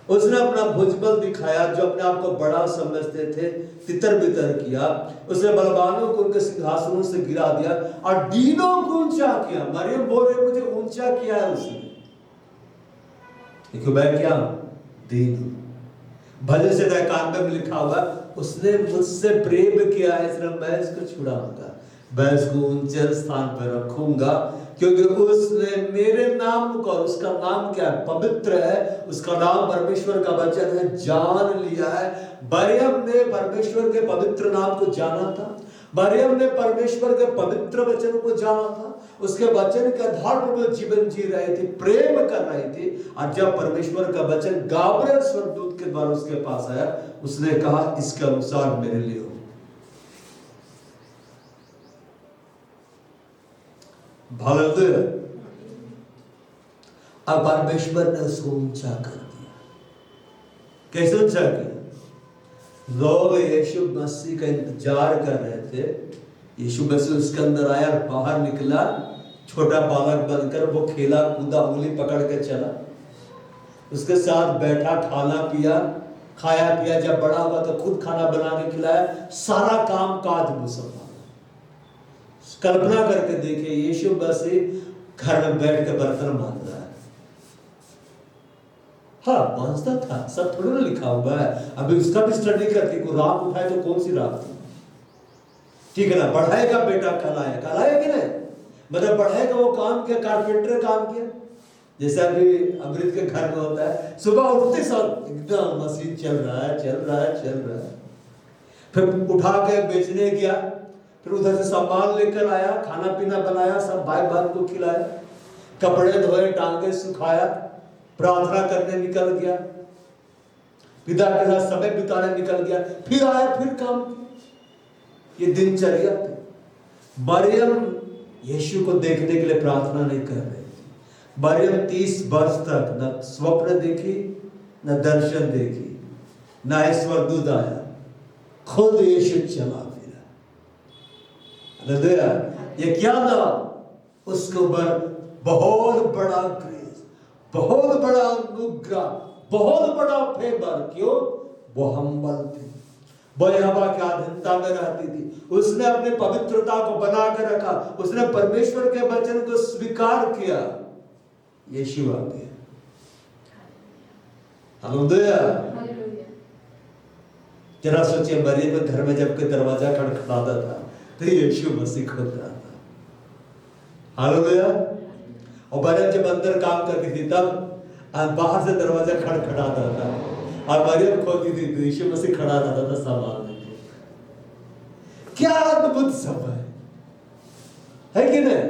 उसने अपना भुजबल दिखाया, जो अपने आप को बड़ा समझते थे, तितर बितर किया। उसने बलवानों को उनके सिंहासनों से गिरा दिया और दीनों को ऊंचा किया। मरियम बोल रही, मुझे ऊंचा किया है उसने। देखो मैं क्या दीन हूं। भजन से 91 में लिखा हुआ, उसने मुझसे प्रेम किया है, इसलिए मैं इसको छुड़ाऊंगा, मैं इसको ऊंचे स्थान पर रखूंगा, क्योंकि उसने मेरे नाम को, उसका नाम क्या है? पवित्र है। उसका नाम परमेश्वर का वचन है, जान लिया है। मरियम ने परमेश्वर के पवित्र नाम को जाना था। मरियम ने परमेश्वर के पवित्र वचन को जाना था। उसके वचन के आधार पर वो जीवन जी रही थी, प्रेम कर रही थी। और जब परमेश्वर का वचन गाब्रिएल स्वर्गदूत के द्वारा उसके पास आया, उसने कहा इसके अनुसार मेरे लिए हो। हालेलुया। अब परमेश्वर ने उसको ऊंचा कर दिया। कैसे ऊंचा किया? लोग यीशु मसीह का इंतजार कर रहे थे। यीशु मसीह उसके अंदर आया, बाहर निकला, छोटा बालक बनकर वो खेला कूदा, उंगली पकड़ के चला, उसके साथ बैठा, खाना पिया, खाया पिया। जब बड़ा हुआ तो खुद खाना बना के खिलाया, सारा काम काज वो संभाला। कल्पना करके देखिए, यीशु मसीह घर में बैठ के बर्तन मांज रहा है। हाँ, मांजता था, सब थोड़ा ना लिखा हुआ है। अभी उसका भी स्टडी करके कोई रात उठाए तो कौन सी रात थी? ठीक है ना, बढ़ाएगा बेटा कहलाया कि नहीं? मतलब बढ़ाएगा वो काम किया, कारपेंटर काम किया। जैसे अभी अमृत के घर में होता है, सुबह उठते साथ एकदम मशीन चल रहा है। फिर उठा के बेचने गया, फिर उधर से सामान लेकर आया, खाना पीना बनाया, सब भाई बहन को खिलाया, कपड़े धोए, टांगे सुखाया, प्रार्थना करने निकल गया, पिता के साथ समय बिताने निकल गया, फिर आया, फिर काम किया। ये दिनचर्या थी। मरियम यीशु को देखने के लिए प्रार्थना नहीं कर रही थी। मरियम 30 वर्ष तक न स्वप्न देखी, न दर्शन देखी, न स्वर्गदूत आया, खुद यीशु चला फिरा। हालेलुया। ये क्या था? उसके ऊपर बहुत बड़ा ग्रेस, बहुत बड़ा अनुग्रह, बहुत बड़ा फेवर। क्यों? वो हम्बल थी, यहोवा की अधीनता में रहती थी, उसने अपनी पवित्रता को बना कर रखा, उसने परमेश्वर के वचन को स्वीकार किया। यीशु आ गया। हालेलुया। जरा सोचिए, मरियम के घर में जब कोई दरवाजा खटखटाता था तो यीशु मसीह खुद रहा था। हालेलुया। और मरियम जब अंदर काम करती थी तब बाहर से दरवाजा खटखटाता था और मरियम खोलती थी तो यीशु मसीह खड़ा रहता था सामान लेके। क्या अद्भुत समय है कि नहीं?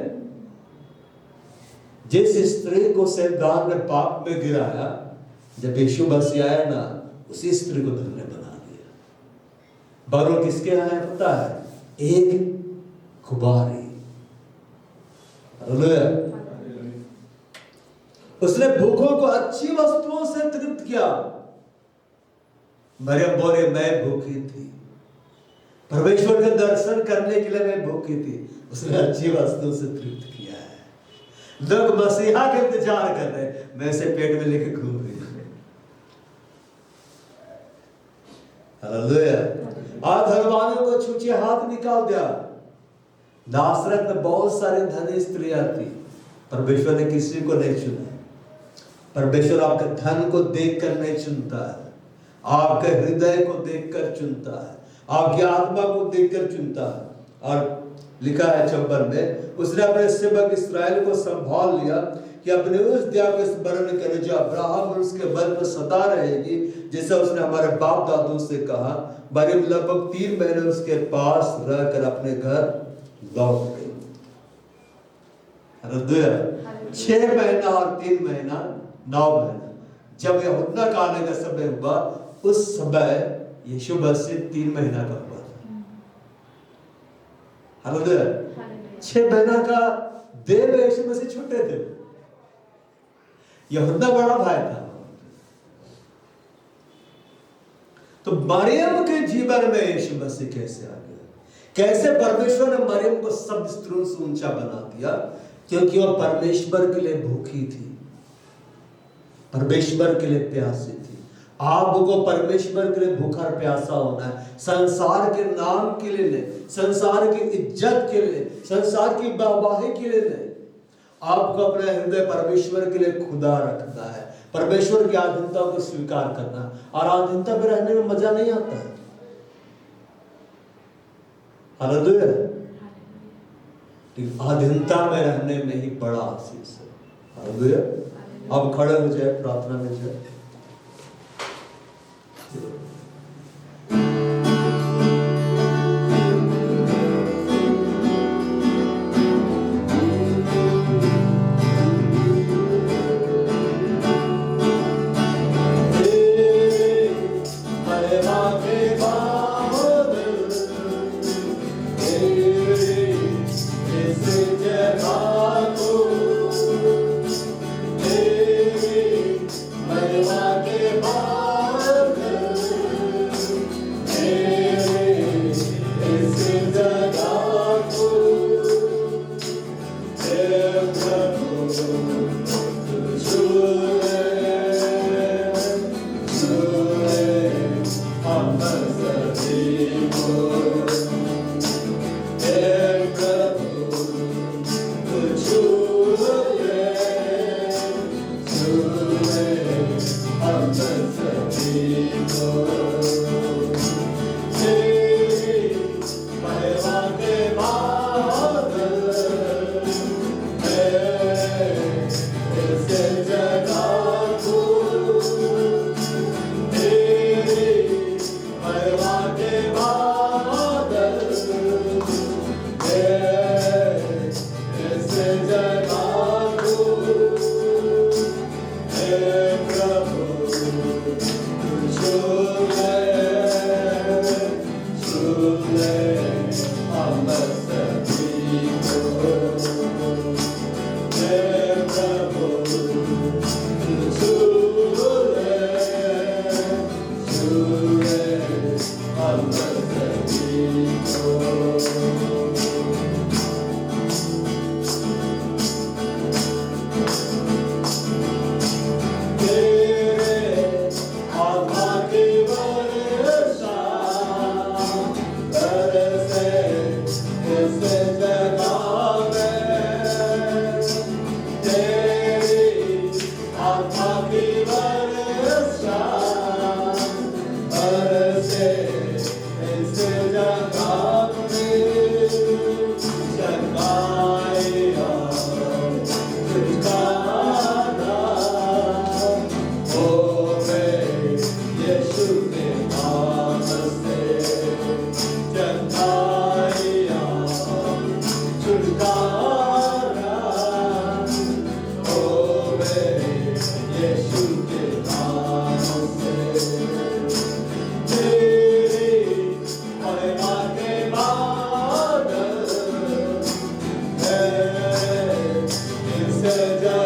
जिस स्त्री को शैतान ने पाप में गिराया, जब यीशु मसीह आया ना, उसी स्त्री को धन्य बना दिया। बारों किसके यहाँ है पता है? एक कुमारी। हालेलुया। उसने भूखों को अच्छी वस्तुओं से तृप्त किया। मरियम बोले, मैं भूखी थी, परमेश्वर के दर्शन करने के लिए मैं भूखी थी। उसने अच्छी वस्तु से तृप्त किया है। लोग मसीहा के इंतजार कर रहे, मैं इसे पेट में लेके घूम रही हूं। हालेलुया। धनवानों को छूचे हाथ निकाल दिया। नासरत में बहुत सारी धनी स्त्रियां थी, परमेश्वर ने किसी को नहीं चुना। परमेश्वर आपके धन को देखकर नहीं चुनता है, आपके हृदय को देखकर चुनता है, आपकी आत्मा को देखकर चुनता है। और लिखा है 56 में, उसने अपने सेवक इस्राएल को संभाल लिया कि अपने उस दया को स्मरण करे जो अब्राहम और उसके वंश में सदा रहेगी, जैसे उसने हमारे बाप दादों से कहा। मरियम लगभग 3 महीने उसके पास रहकर अपने घर लौट गई। 6 महीना और 3 महीना 9 महीना। जब यूहन्ना का आने का समय हुआ, उस समय यीशु मसीह 3 महीना का हुआ था। हालेलुया। 6 महीना का देह में यीशु मसीह छोटे थे। यूहन्ना बड़ा भाई था। तो मरियम के जीवन में यीशु मसीह कैसे आ गया? कैसे परमेश्वर ने मरियम को सब स्त्रियों से ऊंचा बना दिया? क्योंकि वह परमेश्वर के लिए भूखी थी, परमेश्वर के लिए प्यासी थी। आपको परमेश्वर के लिए भूखा और प्यासा होना है, संसार के नाम के लिए नहीं, संसार की इज्जत के लिए, संसार की वाहवाही के लिए नहीं। आपको अपना हृदय परमेश्वर के लिए खुदा रखना है, परमेश्वर की अधीनता को स्वीकार करना है। और अधीनता में रहने में मजा नहीं आता है। हालेलुया। अधीनता में रहने में ही बड़ा आशीष है। हालेलुया। अब खड़े हो जाए, प्रार्थना में जाए। Yeah. पापी वर्षा बरसे इस जगह में चंगाइया छुटकारा होवे यीशु के नाम से चंगाइया छुटकारा होवे यीशु के नाम से तेरी महिमा के बादल है इस जगह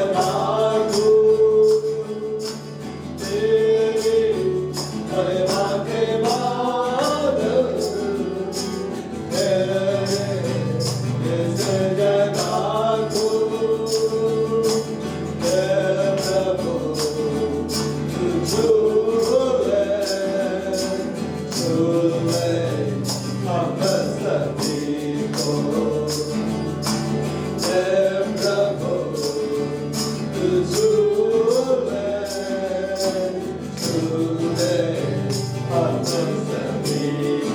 को तेरी महिमा के बादल है इस जगह को हे प्रभु तू झूले हम सभी को हे प्रभु तू झूले हम सभी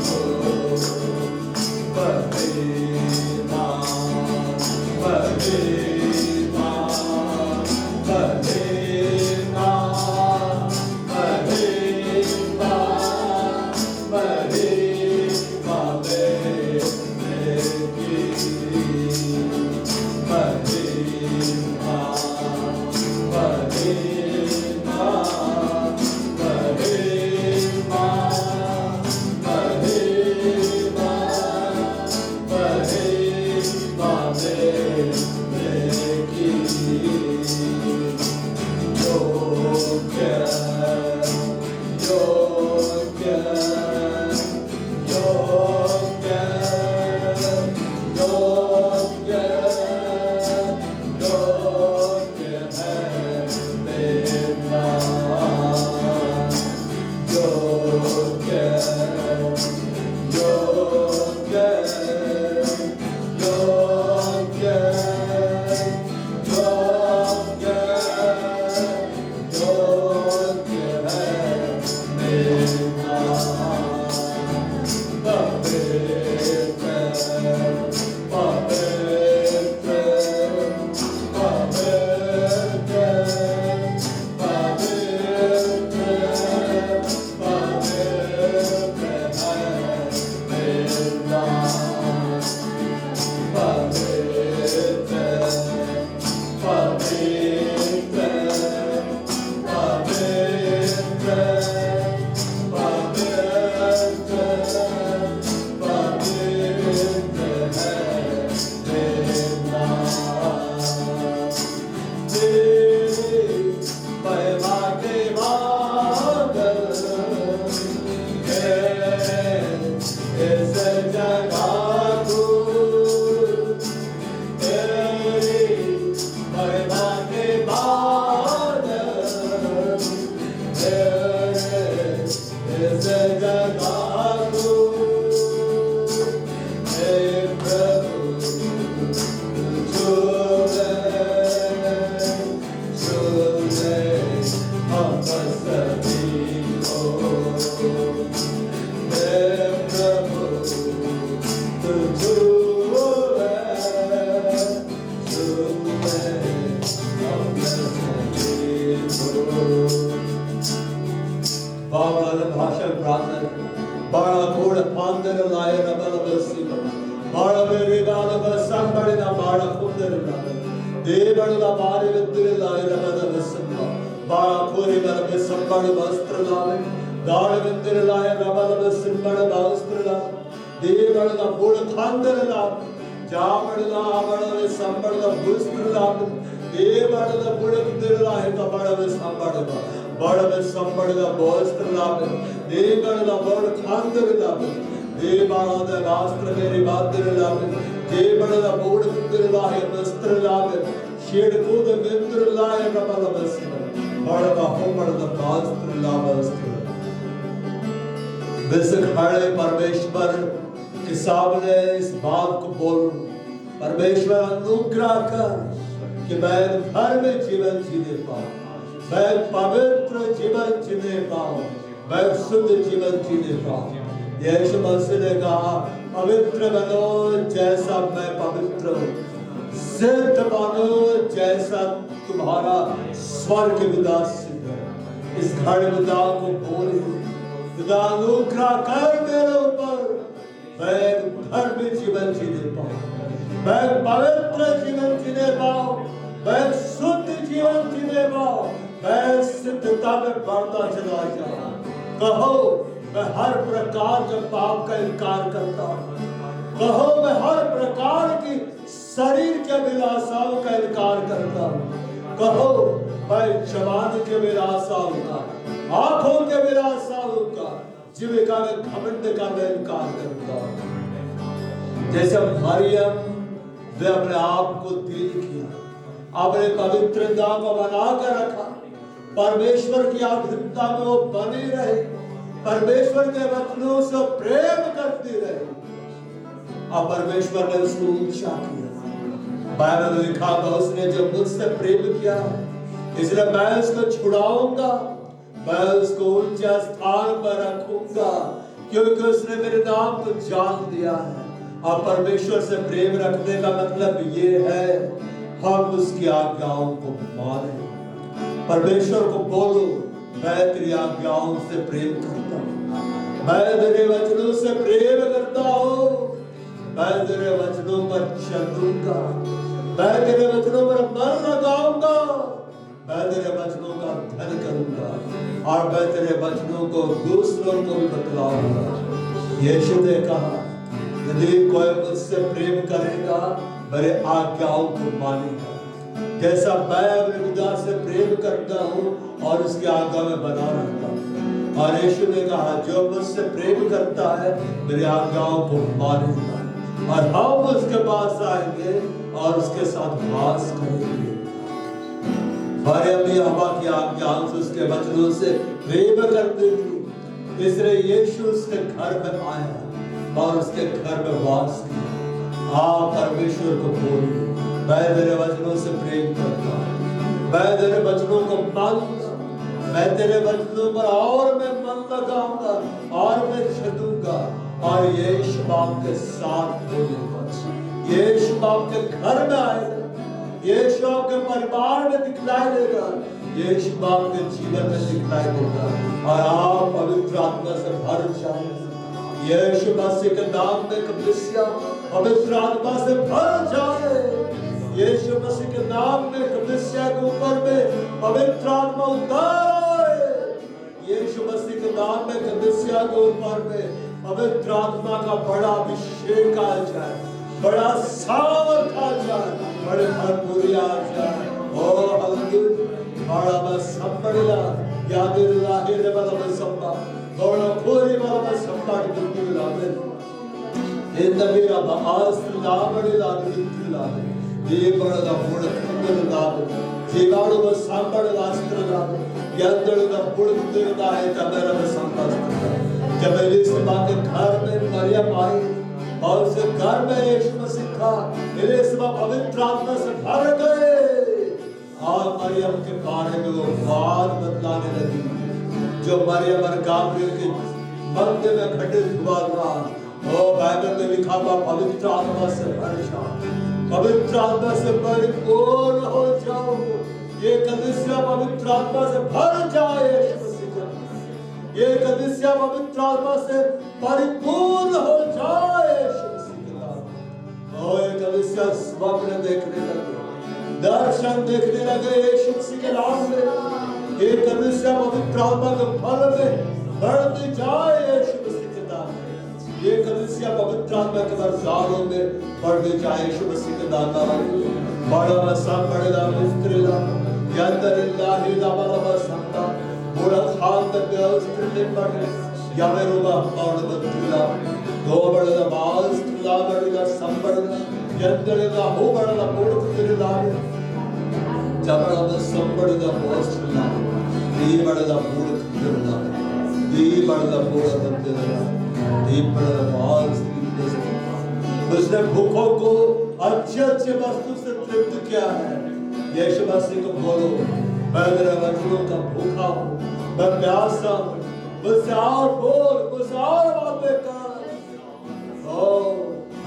को बदीना बदीना बदीना बदीना बदीना बेकी बदीना बदीना बदीना बदीना बदीना बेकी योग्य योग्य योग्य योग्य योग्य है मेरा योग्य योग्य योग्य योग्य योग्य है मेरा पवित्र पवित्र पवित्र पवित्र पवित्र है मेरा पवित्र पवित्र पवित्र पवित्र पवित्र है मेरा तेरी महिमा के बादल है इस जगह को तेरी महिमा के बादल है इस जगह को हे प्रभु झूले झूले हम सभी को हे प्रभु तू झूले झूले हम सभी को बाबा भाषण प्रार्थना बाळा कोड पांदर लाय रबल बसी बाळा मेरे गाल बसम बड़ना बाळा कुंदर देवळला बारे विद्र लाय रबल बसम बाळा कोरी बल बसम बड़ वस्त्र लावे गाळ विद्र लाय रबल बसम बड़ वस्त्र लावे देवळला कोड खांदर लावे जावळला बड़ संबळ वस्त्र लावे देवळला कोड विद्र लाय बड़ वस्त्र बड़ संबळ वस्त्र लावे देवळला बड़ खांदर लावे देवाद राष्ट्र मेरी बादर लावे देवळला कोड विद्र लाय वस्त्र लावे शेड कूद मित्र लाय रबल वस्त्र बड़ होमड़ वस्त्र लावे बेसक खड़े परमेश्वर के सामने इस बात को बोल परमेश्वर अनुग्रह कर कि मैं घर में जीवन जीने पाऊं मैं पवित्र जीवन जीने पाऊं, मैं शुद्ध जीवन जीने पाऊं। यीशु मसीह ने कहा पवित्र बनो जैसा मैं पवित्र हूं, सिद्ध बनो जैसा तुम्हारा स्वर्ग पिता सिद्ध है। इस खड़े पिता को बोले खुदा अनुग्रह कर मेरे ऊपर, मैं धर्मी जीवन जीने पाऊं, मैं पवित्र जीवन जीने पाऊं, मैं शुद्ध जीवन जीने पाऊं, मैं सिद्धता में बढ़ता चला जाऊं। कहो मैं हर प्रकार के पाप का इनकार करता हूं, कहो मैं हर प्रकार की शरीर के विलासाओं का इनकार करता हूं, कहो मैं जवानी के विलासाओं का, आंखों के विलासाओं का, जीविका के घमंड का मैं इनकार करता हूं। जैसे मरियम ने अपने आप को दीन किया, अपने पवित्रता को बना कर रखा, परमेश्वर की आधुनिकता में वो बनी रही, परमेश्वर के वचनों से प्रेम करती रही, और परमेश्वर ने उसको ऊंचा किया। बाइबल में लिखा था उसने जो मुझसे प्रेम किया इसलिए मैं उसको छुड़ाऊंगा, मैं उसको ऊंचा स्थान पर रखूंगा, क्योंकि उसने मेरे नाम को जान दिया है। और परमेश्वर से प्रेम रखने का मतलब ये है हम उसकी आज्ञाओं को माने। परमेश्वर को बोलो मैं तेरी आज्ञाओं से प्रेम करता हूं, मैं तेरे वचनों से प्रेम करता हूं, मैं तेरे वचनों पर चलूंगा, मैं तेरे वचनों पर मन लगाऊंगा, मैं तेरे वचनों का अध्ययन करूंगा और मैं तेरे वचनों को दूसरों को भी बतलाऊंगा। यीशु ने कहा यदि कोई मुझसे प्रेम करेगा मेरे आज्ञाओं को मानेगा, जैसा मैं अपने पिता से प्रेम करता हूं और उसकी आज्ञा में बना रहता हूं। और यीशु ने कहा जो मुझसे प्रेम करता है मेरी आज्ञाओं को मानेगा, और हम उसके पास आएंगे और उसके साथ वास करेंगे। मरियम भी हवा की आज्ञाओं से उसके वचनों से प्रेम करती थी, इसलिए यीशु उसके घर में आया और उसके घर में वास किया। आप परमेश्वर को बोलिए मैं तेरे वचनों से प्रेम करता हूं, मैं तेरे वचनों को मानूंगा, मैं तेरे वचनों पर और मैं मन लगाऊंगा और मैं चलूंगा। और यीशु बाप के साथ बोलेगा, यीशु बाप के घर में आएगा, यीशु आपके परिवार में दिखलाई देगा, यीशु बाप के जीवन में दिखलाई देगा और आप पवित्र आत्मा से भर जाएंगे। यीशु मसीह के नाम में कलीसिया पवित्र आत्मा से भर जाए, यीशु मसीह के नाम में कलीसिया के ऊपर में पवित्र आत्मा उतार आए, यीशु मसीह के नाम में कलीसिया के ऊपर में पवित्र आत्मा का बड़ा अभिषेक आ जाए, बड़ा सामर्थ आ जाए, बड़े भरपूरी आ जाए। ओ हालेलुया, बड़ा बस संबड़िया यादिल्ला हेरे वाला बस संबा बड़ा खोरी वाला बस संबा के लावे इन मेरा बास्त्रा बड़े लावे लावे ये बड़ा बड़ा खंडर लावे जीवाणु बस संबड़ लास्त्र लावे यंत्र का बुढ़ देता है तमेरा बस संबा। जब एलिसबा के घर में मरियम आई और उसके घर में यीशु मसीह था, एलिसबा पवित्र आत्मा से भर गए और मरियम के बारे में वो बात बतलाने लगी जो मरियम और गाब्रिएल के मध्य में घटित हुआ था। ओ बाइबल में लिखा हुआ पवित्र आत्मा से भर जाओ, पवित्र आत्मा से परिपूर्ण हो जाओ। ये कलीसिया पवित्र आत्मा से भर जाए, ये कलीसिया पवित्र आत्मा से परिपूर्ण हो जाए। ये कलीसिया स्वप्न देखने लगे, दर्शन देखने लगे यीशु मसीह के नाम में। ये कलीसिया पवित्र आत्मा के फल में बढ़ती जाए यीशु मसीह के नाम में। ये कलीसिया पवित्र आत्मा के वर्षाओं में बढ़ती जाए यीशु मसीह के नाम में। बड़ा बसा बड़ा मिस्त्रीला यंदरिल्ला हिला बड़ा बसा बड़ा खान तक स्त्रीले पड़े यावेरुवा और बत्तीला दो बड़ा बास्त्रीला बड़ा संबड़ा यंदरिल्ला हो बड़ा बोड़ कुतिला जबड़ा बस संबड़ा बास्त्रीला ये बड़ा बोड़ कुतिला ये बड़ा बोड़ बत्तीला ये बड़ा बास्त्रीला। उसने भूखों को अच्छे अच्छे वस्तु से तृप्त किया है। यीशु मसीह को बोलो मैं तेरे वचनों का भूखा हूँ, मैं प्यासा हूँ, मुझसे और बोल, मुझसे और बातें कर। ओ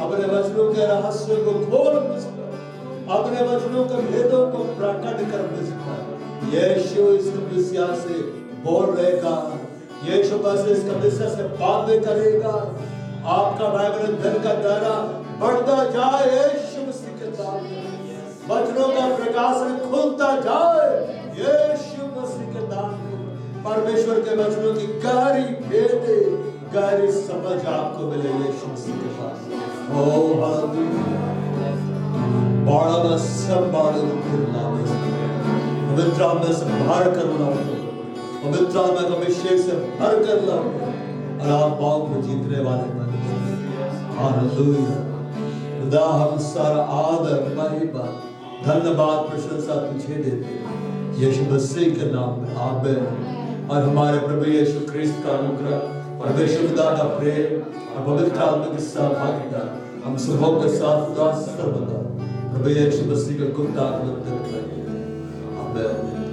अपने वचनों के रहस्य को खोल मुझ पर, अपने वचनों के भेदों को प्रकट कर मुझ पर। यीशु इस कलीसिया से बोल रहेगा, यीशु बस इस कलीसिया से बातें करेगा। आपका बाइबल अध्ययन का दायरा बढ़ता जाए, यीशु मसीह के नाम में वचनों का प्रकाशन खुलता जाए, यीशु मसीह के नाम में परमेश्वर के वचनों की गहरी भेद, गहरी समझ आपको मिले यीशु मसीह के पास। ओ हालेलुया। बड़ा में सब बारे में नाम है, पवित्र आत्मा से भर कर लाओ, पवित्र आत्मा का अभिषेक से भर कर लाओ और आप पाओ को जीतने वाले बनो। हालेलुया। खुदा हम सारा आदर, महिमा, धन्यवाद, प्रशंसा तुझे देते हैं यीशु मसीह के नाम में, आमीन। और हमारे प्रभु यीशु ख्रिस्त का अनुग्रह, परमेश्वर पिता का प्रेम और पवित्र आत्मा की सहभागिता हम सबों के साथ सदा सर्वदा प्रभु यीशु मसीह के गुप्त आत्मा में रहे। आमीन।